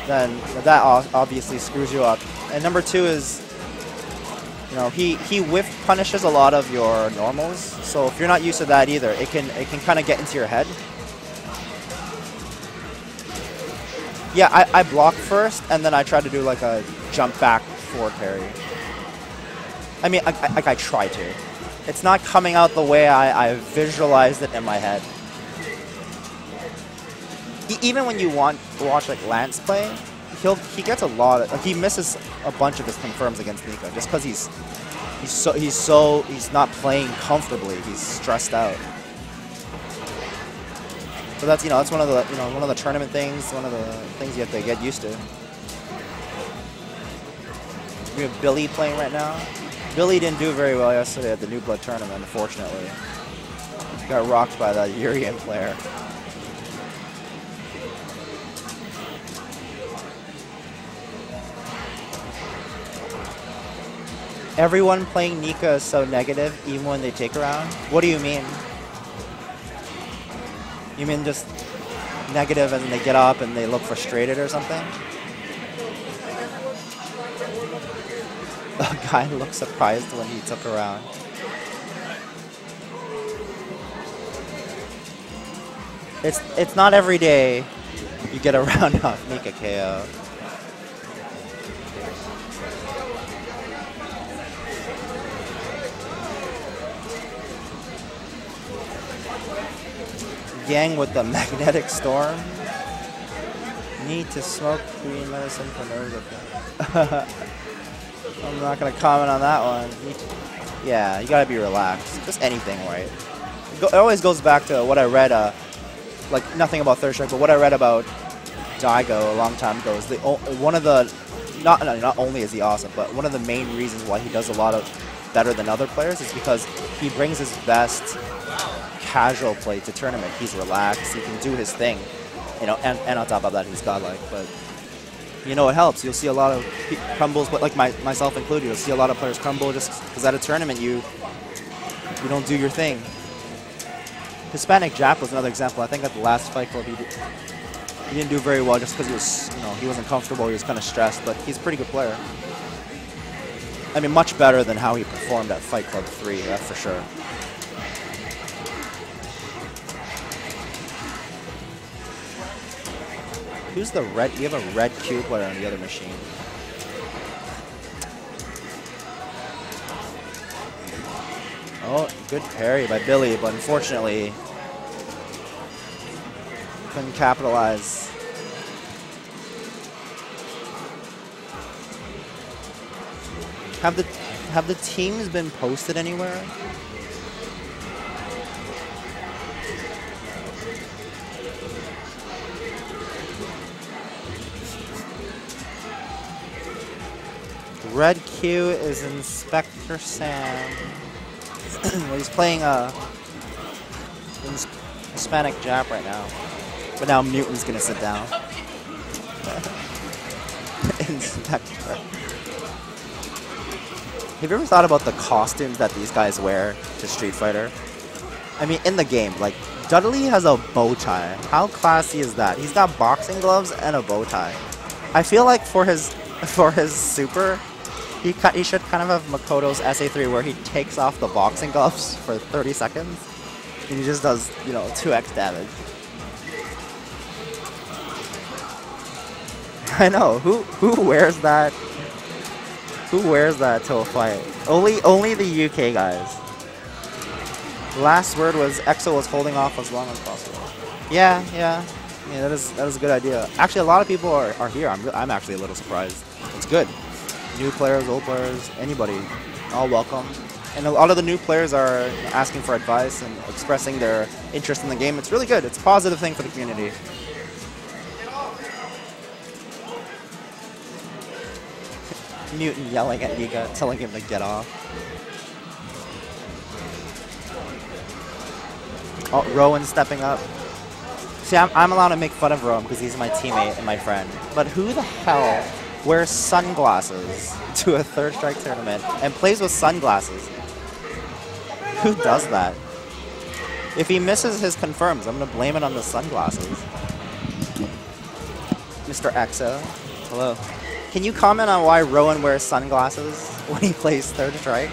then that obviously screws you up. And number two is, you know, he whiff punishes a lot of your normals. So if you're not used to that either, it can kind of get into your head. Yeah, I block first, and then I try to do like a jump back forward parry. I mean, I try to. It's not coming out the way I visualized it in my head. Even when you watch like Lance play, he gets a lot of, like, he misses a bunch of his confirms against Nika just because he's not playing comfortably. He's stressed out. So that's that's one of the tournament things, one of the things you have to get used to. We have Billy playing right now. Billy didn't do very well yesterday at the New Blood tournament, unfortunately. He got rocked by that Urian player. Everyone playing Nika is so negative, even when they take a round. What do you mean? You mean just negative and they get up and they look frustrated or something? A guy looked surprised when he took a round. It's not every day you get a round off Nika KO. Yang with the magnetic storm. Need to smoke green medicine for nerves. I'm not gonna comment on that one. Yeah, you gotta be relaxed. Just anything, right? It always goes back to what I read. Like nothing about Third Strike, but what I read about Daigo a long time ago is one of the not only is he awesome, but one of the main reasons why he does a lot of better than other players is because he brings his best casual play to tournament. He's relaxed. He can do his thing, and on top of that, he's godlike. But it helps. You'll see a lot of crumbles, but like myself included, you'll see a lot of players crumble just because at a tournament you don't do your thing. Hispanic Jap was another example. I think at the last Fight Club he didn't do very well just because he wasn't comfortable. He was kind of stressed, but he's a pretty good player. I mean, much better than how he performed at Fight Club 3, that's for sure. Who's the red? You have a red Q player on the other machine. Oh, good parry by Billy, but unfortunately couldn't capitalize. Have the teams been posted anywhere? Red Q is Inspector Sam. Well, he's playing Hispanic Jap right now. But now Mutan's gonna sit down. Inspector. Have you ever thought about the costumes that these guys wear to Street Fighter? I mean, in the game, like, Dudley has a bow tie. How classy is that? He's got boxing gloves and a bow tie. I feel like for his super, he should kind of have Makoto's SA3 where he takes off the boxing gloves for 30 seconds and he just does, 2x damage. I know, who wears that? Who wears that to a fight? Only the UK guys. Last word was EXO was holding off as long as possible. Yeah, that is a good idea. Actually, a lot of people are here. I'm actually a little surprised. It's good. New players, old players, anybody, all welcome. And a lot of the new players are asking for advice and expressing their interest in the game. It's really good. It's a positive thing for the community. Mutant yelling at Yiga, telling him to get off. Oh, Rowan stepping up. See, I'm allowed to make fun of Rowan because he's my teammate and my friend. But who the hell wears sunglasses to a third strike tournament and plays with sunglasses? Who does that? If he misses his confirms, I'm going to blame it on the sunglasses. Mr. Exo. Hello. Can you comment on why Rowan wears sunglasses when he plays third strike?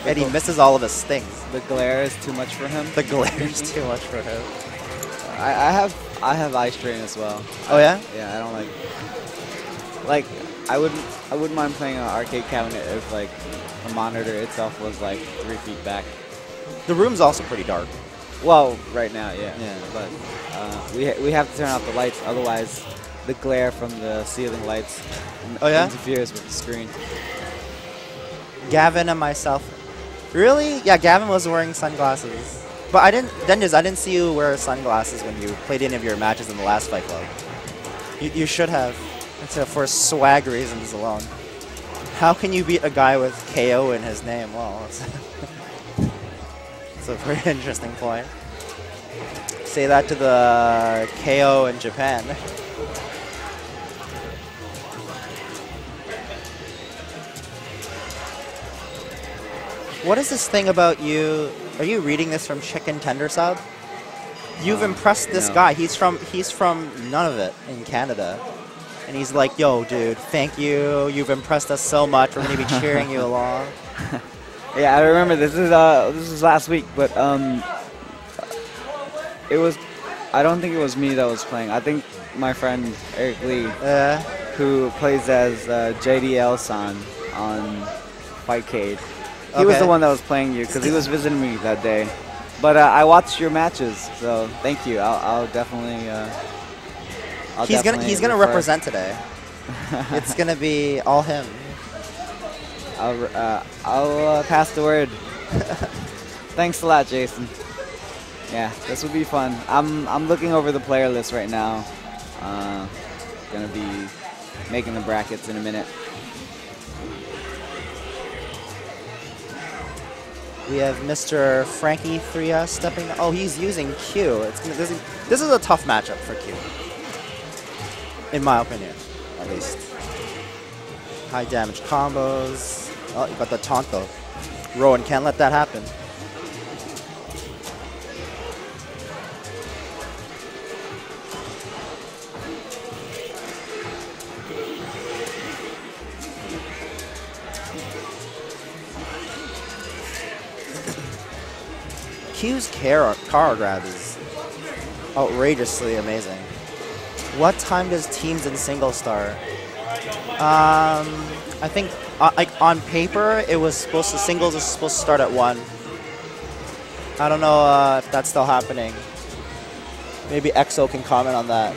And he misses all of his stings. The glare is too much for him. The glare is too much for him. I have eye strain as well. Oh yeah? Yeah, I don't like I wouldn't mind playing an arcade cabinet if like the monitor itself was like 3 feet back. The room's also pretty dark. Well, right now, yeah. Yeah. But we have to turn off the lights, otherwise the glare from the ceiling lights Oh, yeah? interferes with the screen. Gavin and myself. Really? Yeah, Gavin was wearing sunglasses. But I didn't see you wear sunglasses when you played any of your matches in the last Fight Club. You should have. It's for swag reasons alone. How can you beat a guy with KO in his name? Well, it's a very interesting point. Say that to the KO in Japan. What is this thing about you? Are you reading this from Chicken Tender Sub? You've impressed this no. guy. He's from Nunavut in Canada. And he's like, yo, dude, thank you. You've impressed us so much. We're going to be cheering you along. Yeah, I remember this is last week, but it was. I don't think it was me that was playing. I think my friend Eric Lee, who plays as JDL-san on Fightcade. He was the one that was playing you because he was visiting me that day. But I watched your matches, so thank you. I'll definitely. He's gonna represent today. It's gonna be all him. I'll pass the word. Thanks a lot, Jason. Yeah, this will be fun. I'm looking over the player list right now. Gonna be making the brackets in a minute. We have Mr. Frankie 3S stepping. Oh, he's using Q. This is a tough matchup for Q, in my opinion, at least. High damage combos. Oh, you got the taunt though. Rowan can't let that happen. Q's car grab is outrageously amazing. What time does teams and singles start? I think like on paper it was supposed to, singles is supposed to start at 1. I don't know if that's still happening. Maybe EXO can comment on that.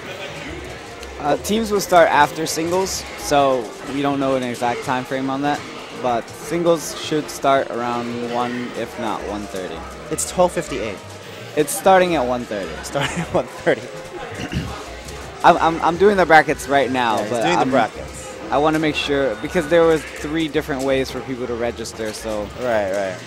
Teams will start after singles, so we don't know an exact time frame on that. But singles should start around 1, if not 1:30. It's 12:58. It's starting at 1:30. Starting at 1:30. I'm doing the brackets right now, Yeah, he's but doing the brackets. I want to make sure because there was 3 different ways for people to register. So Right.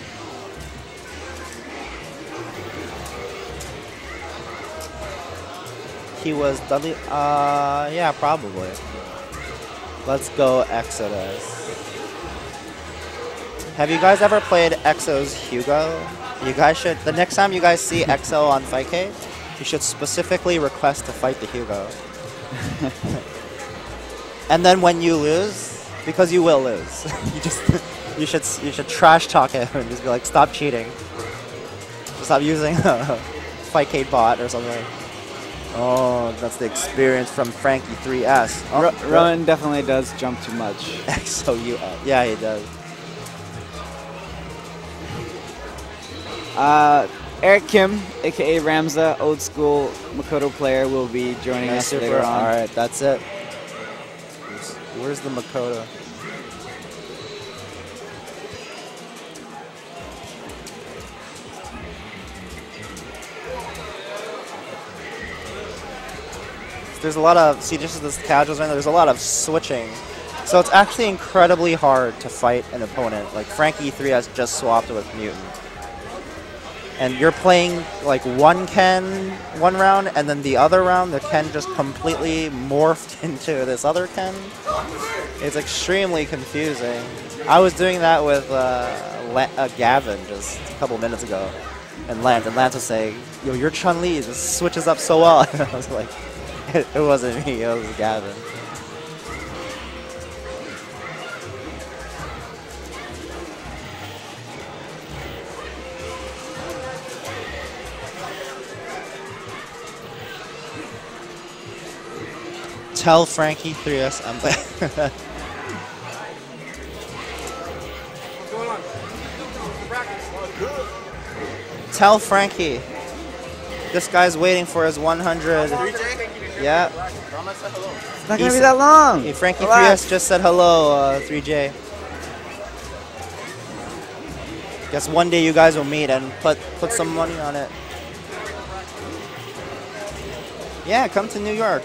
He was Dudley. Yeah, probably. Let's go Exodus. Have you guys ever played EXO's Hugo? You guys should. The next time you guys see EXO on Fightcade, you should specifically request to fight the Hugo. And then when you lose, because you will lose, you should trash talk him and just be like, stop cheating. Stop using a Fightcade bot or something. Oh, that's the experience from Frankie 3S. Oh, Rowan definitely does jump too much. EXO UL. Yeah, he does. Eric Kim, aka Ramza, old school Makoto player, will be joining us later on. Alright, that's it. Where's the Makoto? There's a lot of, see, just this casuals right now, there's a lot of switching So it's actually incredibly hard to fight an opponent. Like Frankie 3 has just swapped with Mutant. And you're playing like one Ken one round, and then the other round the Ken just completely morphed into this other Ken. It's extremely confusing. I was doing that with Gavin just a couple minutes ago, and Lance was saying, "Yo, your Chun-Li just switches up so well." And I was like, "It wasn't me, it was Gavin." Tell Frankie 3S I'm Tell Frankie. This guy's waiting for his 100. Yeah. It's not gonna be that long. Hey, Frankie Relax. 3S just said hello, 3J. Guess one day you guys will meet and put some money on it. Yeah, come to New York.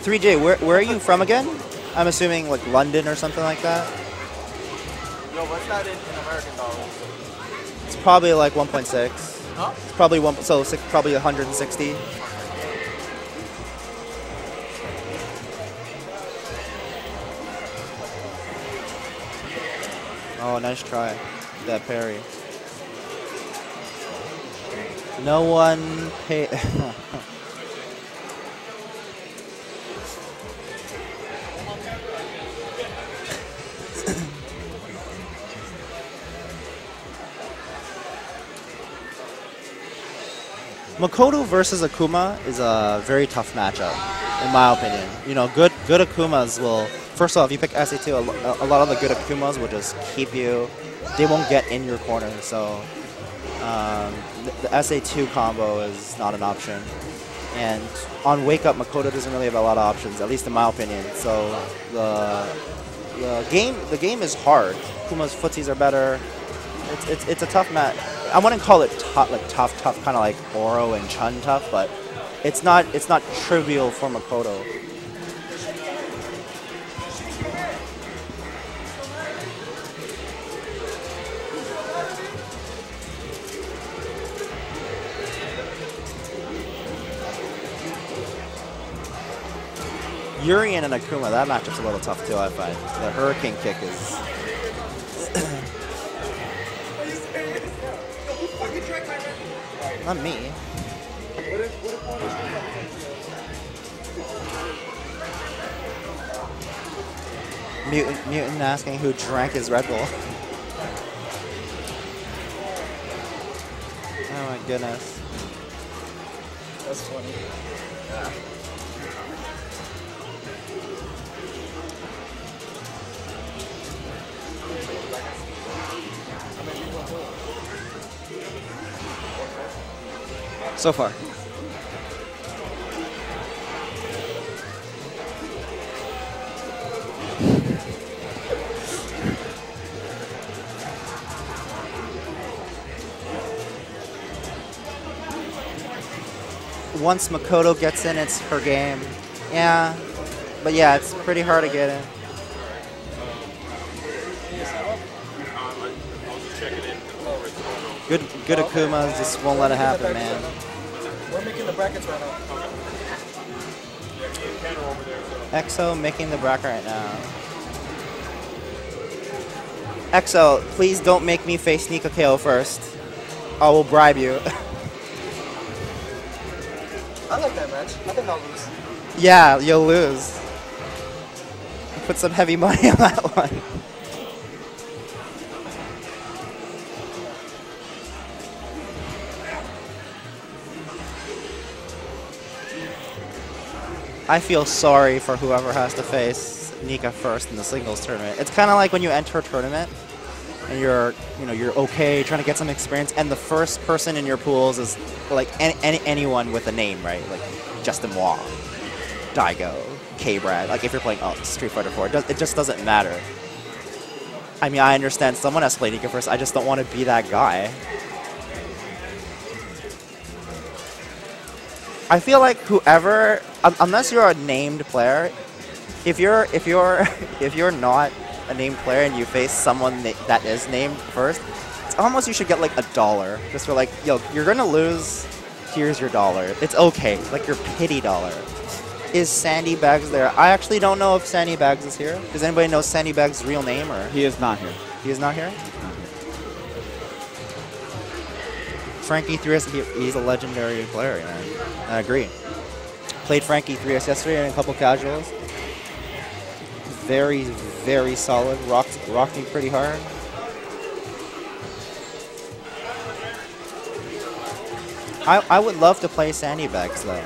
3J, where are you from again? I'm assuming like London or something like that. No, what's that in American dollars? It's probably like 1.6. Huh? It's probably probably 160. Oh, nice try. That parry. No one pay. Makoto versus Akuma is a very tough matchup, in my opinion. You know, good Akumas will. First off, you pick SA2, a lot of the good Akumas will just keep you. They won't get in your corner, so the SA2 combo is not an option. And on Wake Up, Makoto doesn't really have a lot of options, at least in my opinion. So the game is hard. Akuma's footsies are better. It's a tough match. I wouldn't call it tough, kind of like Oro and Chun tough, but it's not trivial for Makoto. Urian and Akuma, that matchup's a little tough too, I find. The Hurricane kick is... Not me. Mutant asking who drank his Red Bull. Oh my goodness. That's funny. Yeah. So far. Once Makoto gets in, it's her game. Yeah, but yeah, it's pretty hard to get in. Good Akumas just won't let it happen, man. We're making the brackets right now. EXO making the bracket right now. EXO, please don't make me face Nika KO first. I will bribe you. I like that match. I think I'll lose. Yeah, you'll lose. Put some heavy money on that one. I feel sorry for whoever has to face Nika first in the singles tournament. It's kind of like when you enter a tournament and you're okay trying to get some experience, and the first person in your pools is like anyone with a name, right? Like Justin Wong, Daigo, K-Brad. Like if you're playing Street Fighter 4, it just doesn't matter. I mean, I understand someone has to play Nika first. I just don't want to be that guy. I feel like whoever, unless you're a named player, if you're if you're not a named player and you face someone that is named first, it's almost you should get like $1 just for like, yo, you're gonna lose. Here's your $1. It's okay, like your pity $1. Is Sandy Bags there? I actually don't know if Sandy Bags is here. Does anybody know Sandy Bags' real name or? He is not here. He is not here. Frankie 3S, he's a legendary player, man. I agree. Played Frankie 3S yesterday and a couple casuals. Very, very solid. Rocked me pretty hard. I would love to play Sandy Bags though,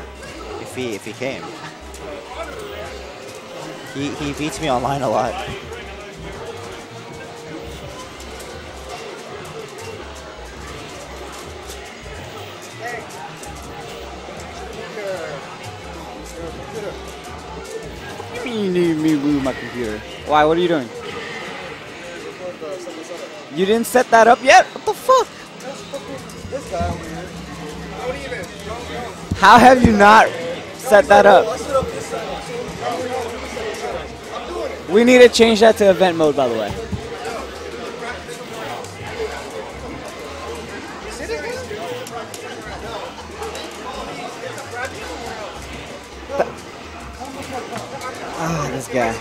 if he came. He beats me online a lot. You need me to move my computer. Why? What are you doing? You didn't set that up yet? What the fuck? How have you not set that up? We need to change that to event mode, by the way. Ah, this guy.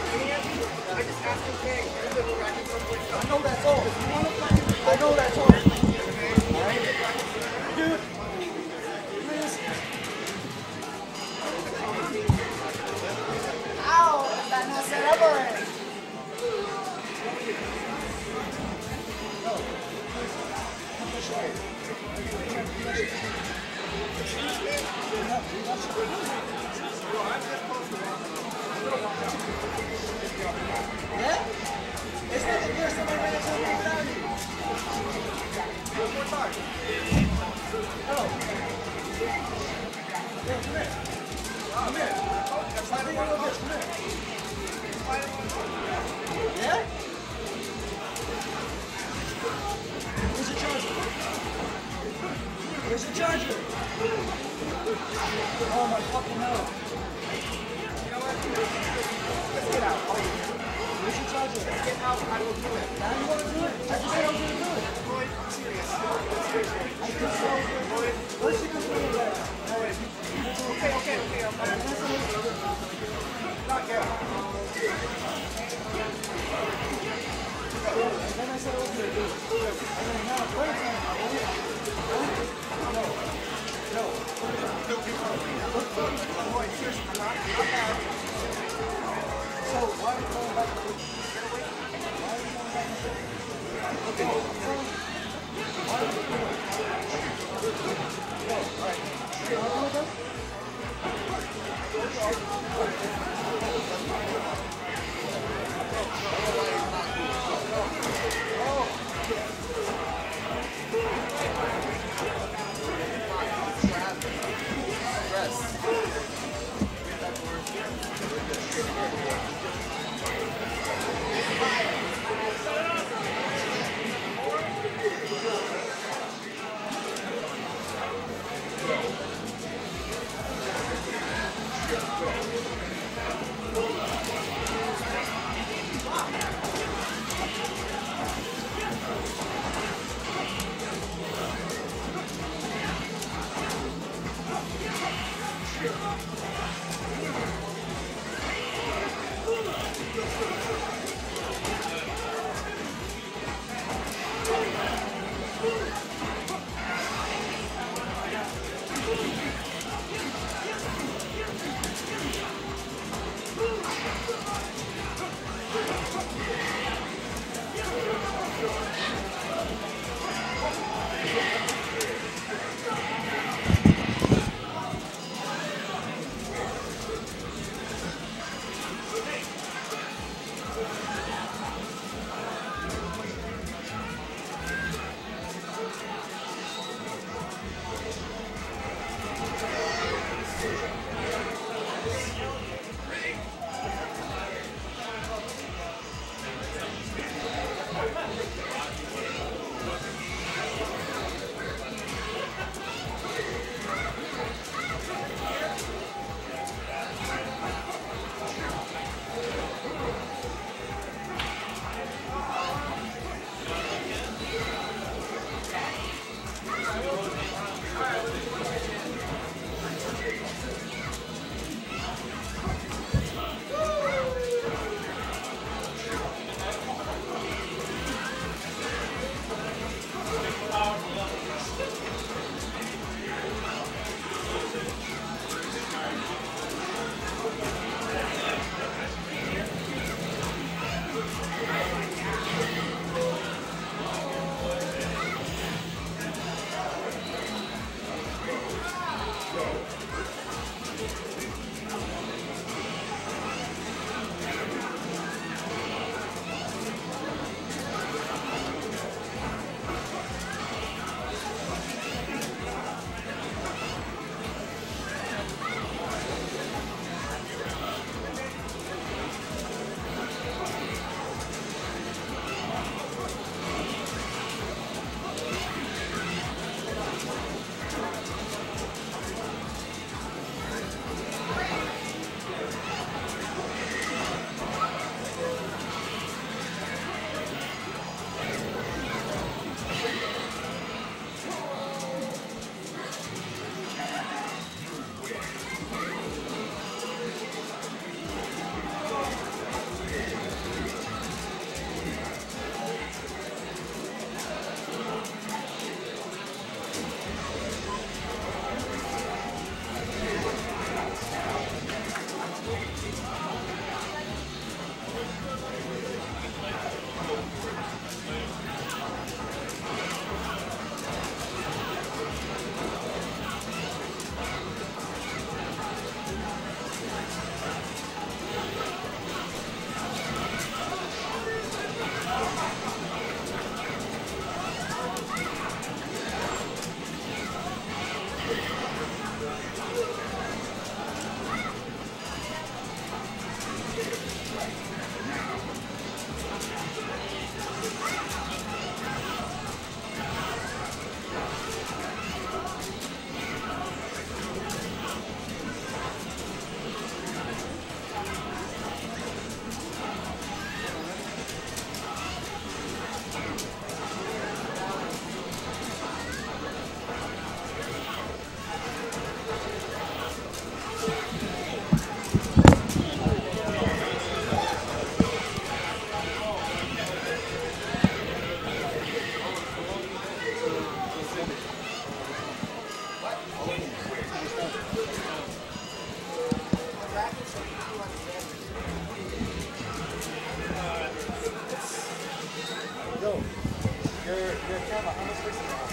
your camera, how much space do you have?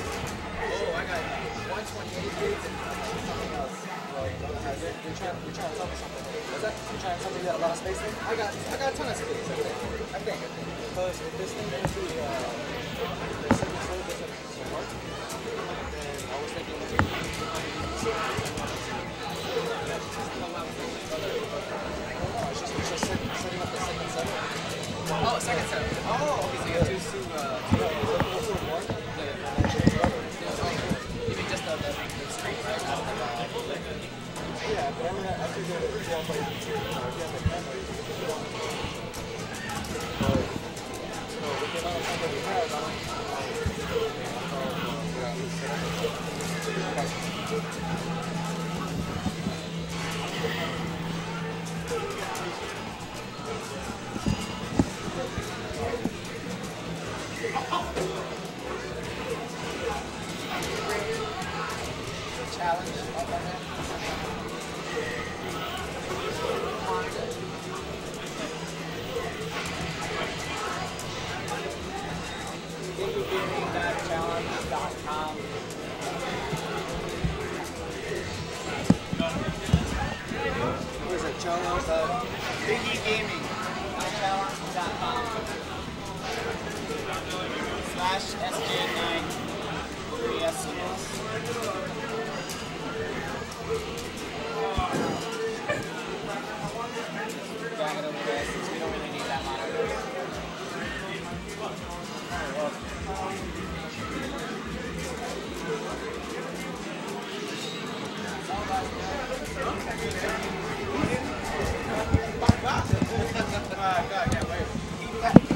Oh, I got 128 gigs and something else. Well, you're trying to tell me something. What's that? You're trying to tell me you got a lot of space there? I got a ton of space. I think. Because if this thing is the second server doesn't work, then I was thinking it's just setting up the second server. Oh, second set. Oh, okay. So you have two more. You mean just the screen, right? Yeah, but I mean, I figured if you have like, if you have the camera, you can put it on. But, with the amount of time that we have, I Challenge up on that. Challenge.com. what is it, challenge? Biggie Gaming. Challenge.com. /SJ9. 3S skills. Drag it over there since we don't really need that monitor. God, can't wait.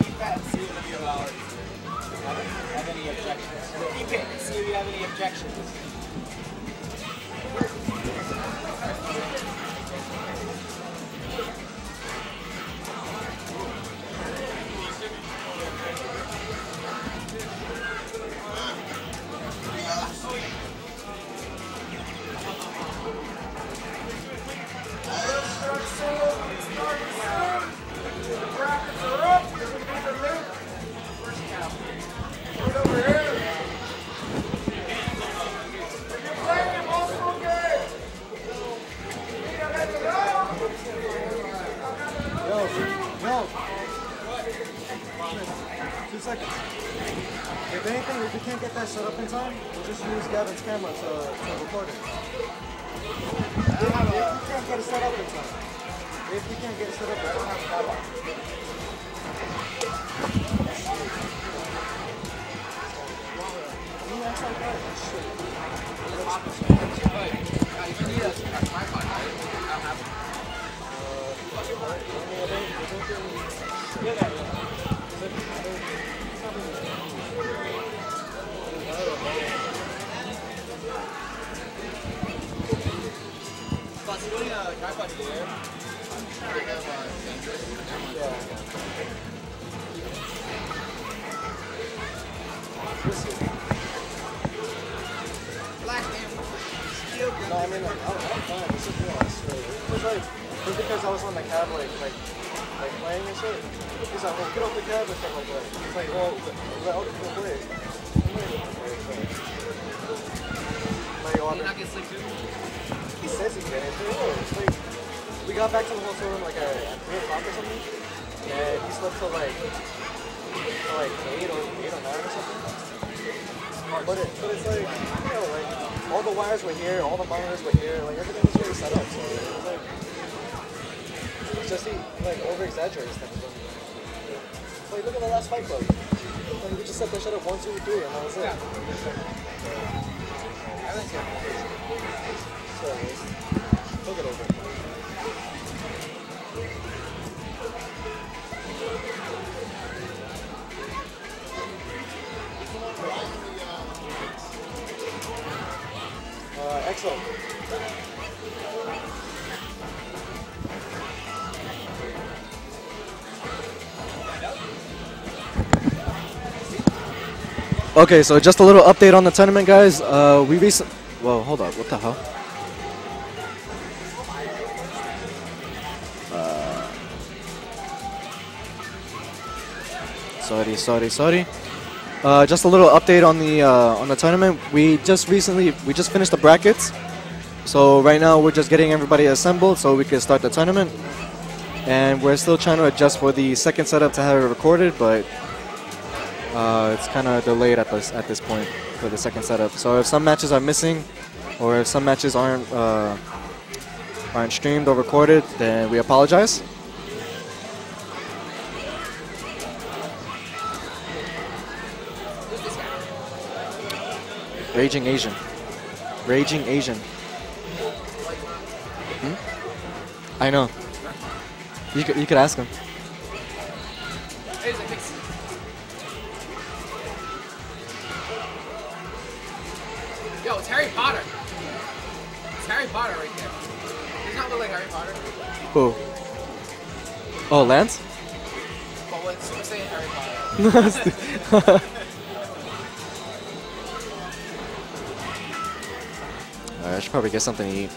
Keep that and see what the video hours. Have any objections? Keep it and see if you have any objections. Yo. 2 seconds. If anything, if we can't get that set up in time, we'll just use Gavin's camera to record it. If we can't get it set up in time. If we can't get it set up in time. If you need a tripod, I'll have it. Possibility tripod here. Black man. Still good. No, I mean, like, I'm fine. This is real. I swear. It's like, just because I was on the cab, like playing and shit. He's like, well, get off the cab and stuff like that. He's like, well, go play. Like, Did you not get sleep too? he says he's getting it. It's like, we got back to the hotel room like at 3 o'clock or something. And he slept till like 8 or 9 or something. But it's like, you know, like, all the wires were here, all the monitors were here, like, everything was already set up, so it's like, it's just he, like, over-exaggerates things. It's like, look at the last Fight Club. Like, we just set that shit up 1, 2, 3, and that was it. So, we'll get over it. Excellent. Okay, so just a little update on the tournament, guys. We recently... Whoa, hold up. What the hell? Sorry. Just a little update on the tournament. We just finished the brackets, so right now we're just getting everybody assembled so we can start the tournament. And we're still trying to adjust for the second setup to have it recorded, but it's kind of delayed at this point for the second setup. So if some matches are missing, or if some matches aren't streamed or recorded, then we apologize. Raging Asian. Raging Asian. Hmm? I know. You could ask him. Yo, it's Harry Potter. It's Harry Potter right there. Does not look like Harry Potter. Who? Oh, Lance? But we're saying Harry Potter. I should probably get something to eat.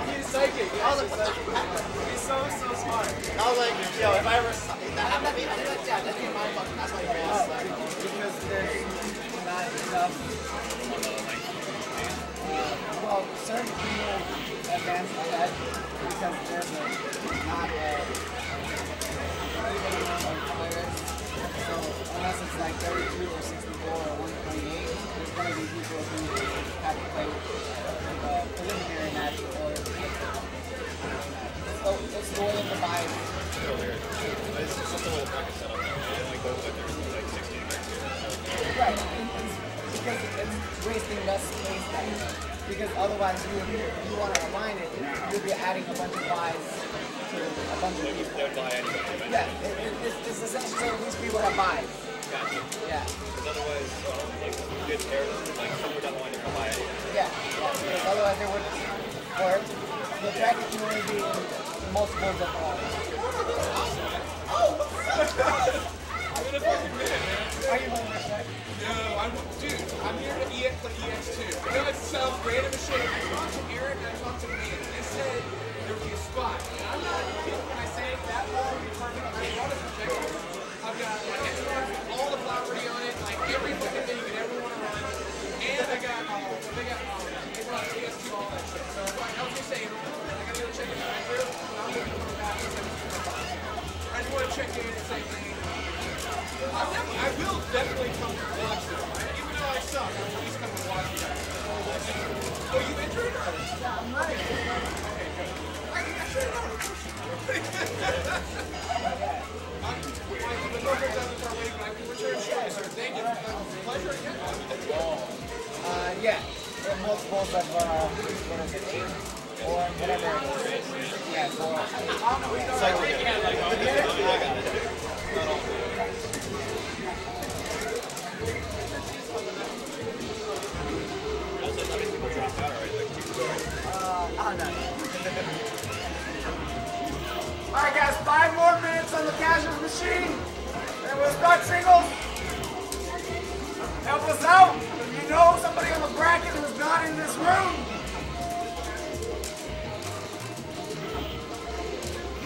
He's psychic. He's psychic. so smart. I was like, yo, if I ever saw that, That'd be mind fucking. That's why you're because there's not enough. Well, certain people advance ahead because there's not even amount of players. So unless it's like 32 or 64 or 128, there's going to be people who have to play preliminary match or it's the way of the bias. It's just a little bracket setup. It only goes like there's like 16 games. Right. Because it's wasting less space that way. Because otherwise, if you want to align it, you'll be adding a bunch of buys to a bunch of people. They would buy anything. Yeah, it's essentially so these people have buys. Gotcha. Yeah. Because otherwise, like, you could pair them, like, somewhere down the line, they're going to buy anything. Yeah. Because otherwise, they would. Or the bracket can only be in multiples of. I'm in a fucking minute, man. Are you holding that? No, dude, I'm here to play EX2. I know it sounds random as shit. I talked to Eric and I talked to Ian. They said there would be a spot. And I'm not kidding when I say that wall would be perfect. I brought a projector. I've got my Xbox, all the property on it, like every fucking thing you could ever want to run. And I got, they brought PS2, all that shit. So like, I was just saying, I gotta go check in the bedroom. I'm looking for that. I just want to check in and say, hey, I will definitely come and watch them. Even though I suck, I'll at least come and watch you guys. Oh, you injured? Yeah, I'm not injured. Okay, good. I should know. The Norfolk doesn't start waiting, but I can return shortly, sir. Thank you. Pleasure again. Yeah. Multiples of, what is it, 8? Or whatever it is. Yeah, Alright guys, 5 more minutes on the casuals machine. And we'll start singles. Help us out. If you know somebody on the bracket who's not in this room,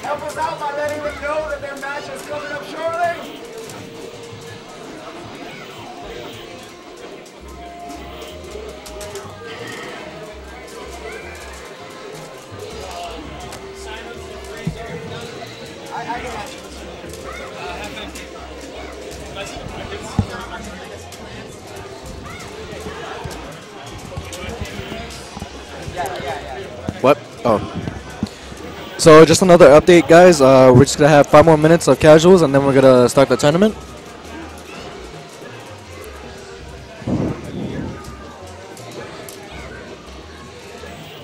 help us out by letting them know that their match is coming up shortly. I can ask What? Oh. So just another update, guys. We're just gonna have 5 more minutes of casuals, and then we're gonna start the tournament.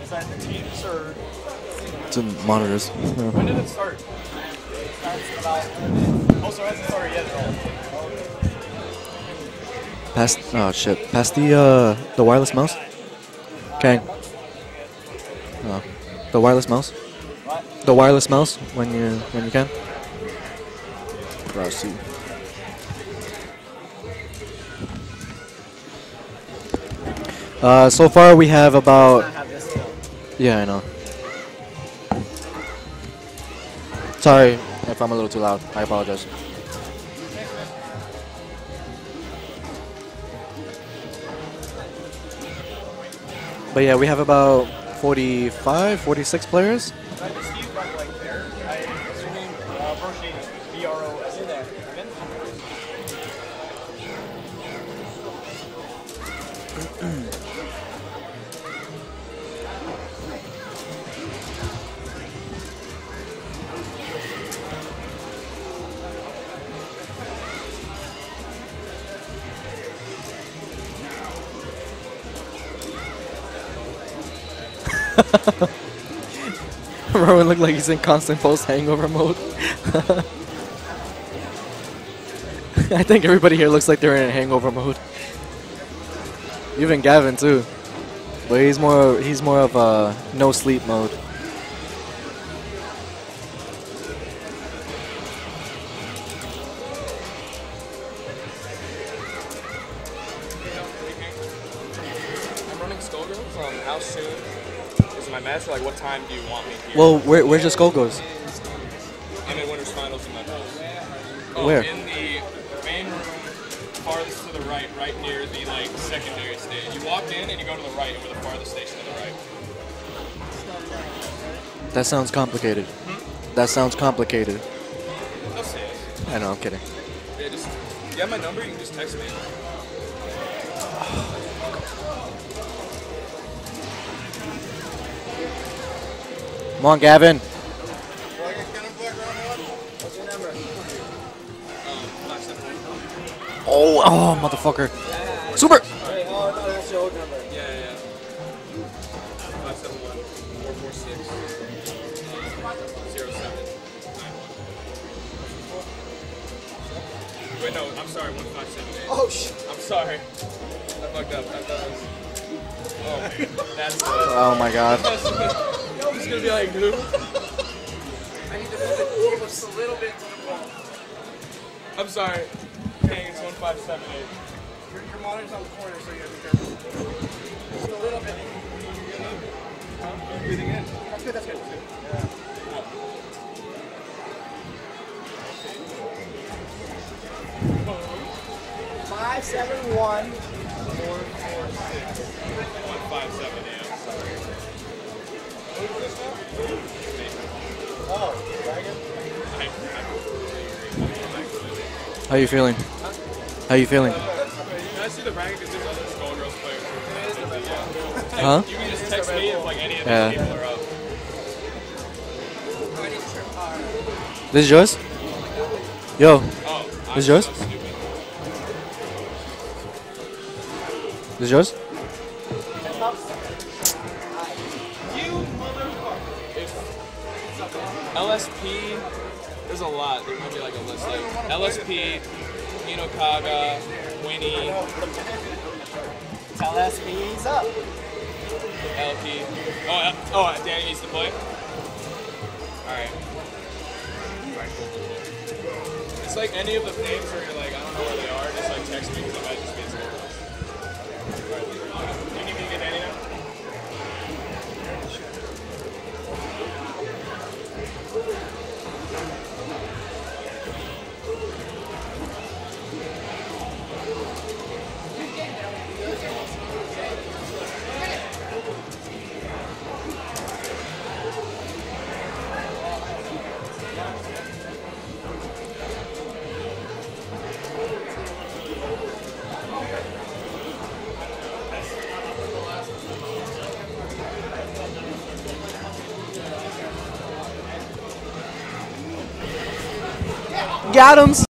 Is that the teams or? It's in monitors. When did it start? Oh, so it hasn't started yet at all. Pass. Oh shit. Pass the wireless mouse. Okay. Oh, the wireless mouse. What? The wireless mouse when you can. See. So far we have about. Yeah, I know. Sorry if I'm a little too loud. I apologize. But yeah, we have about 45, 46 players. Like Steve got like there. What's your name? Broshi. BROS. There. Rowan looked like he's in constant post-hangover mode. I think everybody here looks like they're in hangover mode. Even Gavin too, but he's more of a no sleep mode. I'm running Skullgirls. How soon is my match? Or like, what time do you want me here? Well, where's your skull goes? Where? In the main room, farthest to the right, right near the like secondary stage. You walk in and you go to the right, and we're the farthest station to the right. That sounds complicated. That sounds complicated. I'll say it. I know, I'm kidding. Yeah, just you have my number. You can just text me. Come on, Gavin. What's your number? Oh, motherfucker. Super. Hey, oh no, that's your old number. Yeah. 571-446-0791. Wait, no, I'm sorry, 1578. Oh shit. I'm sorry. I fucked up. I thought it was. Oh, that's Oh my God. I'm just gonna be like, who? I need to move the table just a little bit to the wall. I'm sorry. Dang, it's 1578. Your monitor's on the corner, so you have to be careful. Just a little bit. Breathing in. That's good, that's good. Five, 7, 1. 157, yeah. Oh, dragon? How you feeling? How you feeling? Can I see the rank? Because there's other Skull Girls players. Huh? You can just text me if like any of these Yeah. people are up. This is yours? Yo, Oh, this is yours? so stupid. This is yours? You motherfucker. If LSP, there's a lot. There might be like a list. Like LSP, Inokaga, Winnie, Tell SP's up. LP. Oh, Danny needs to play? Alright. It's like any of the names where you're like, I don't know where they are, just like text me because I might just be somewhere else. Alright. Do you need me to get Danny now? Got him.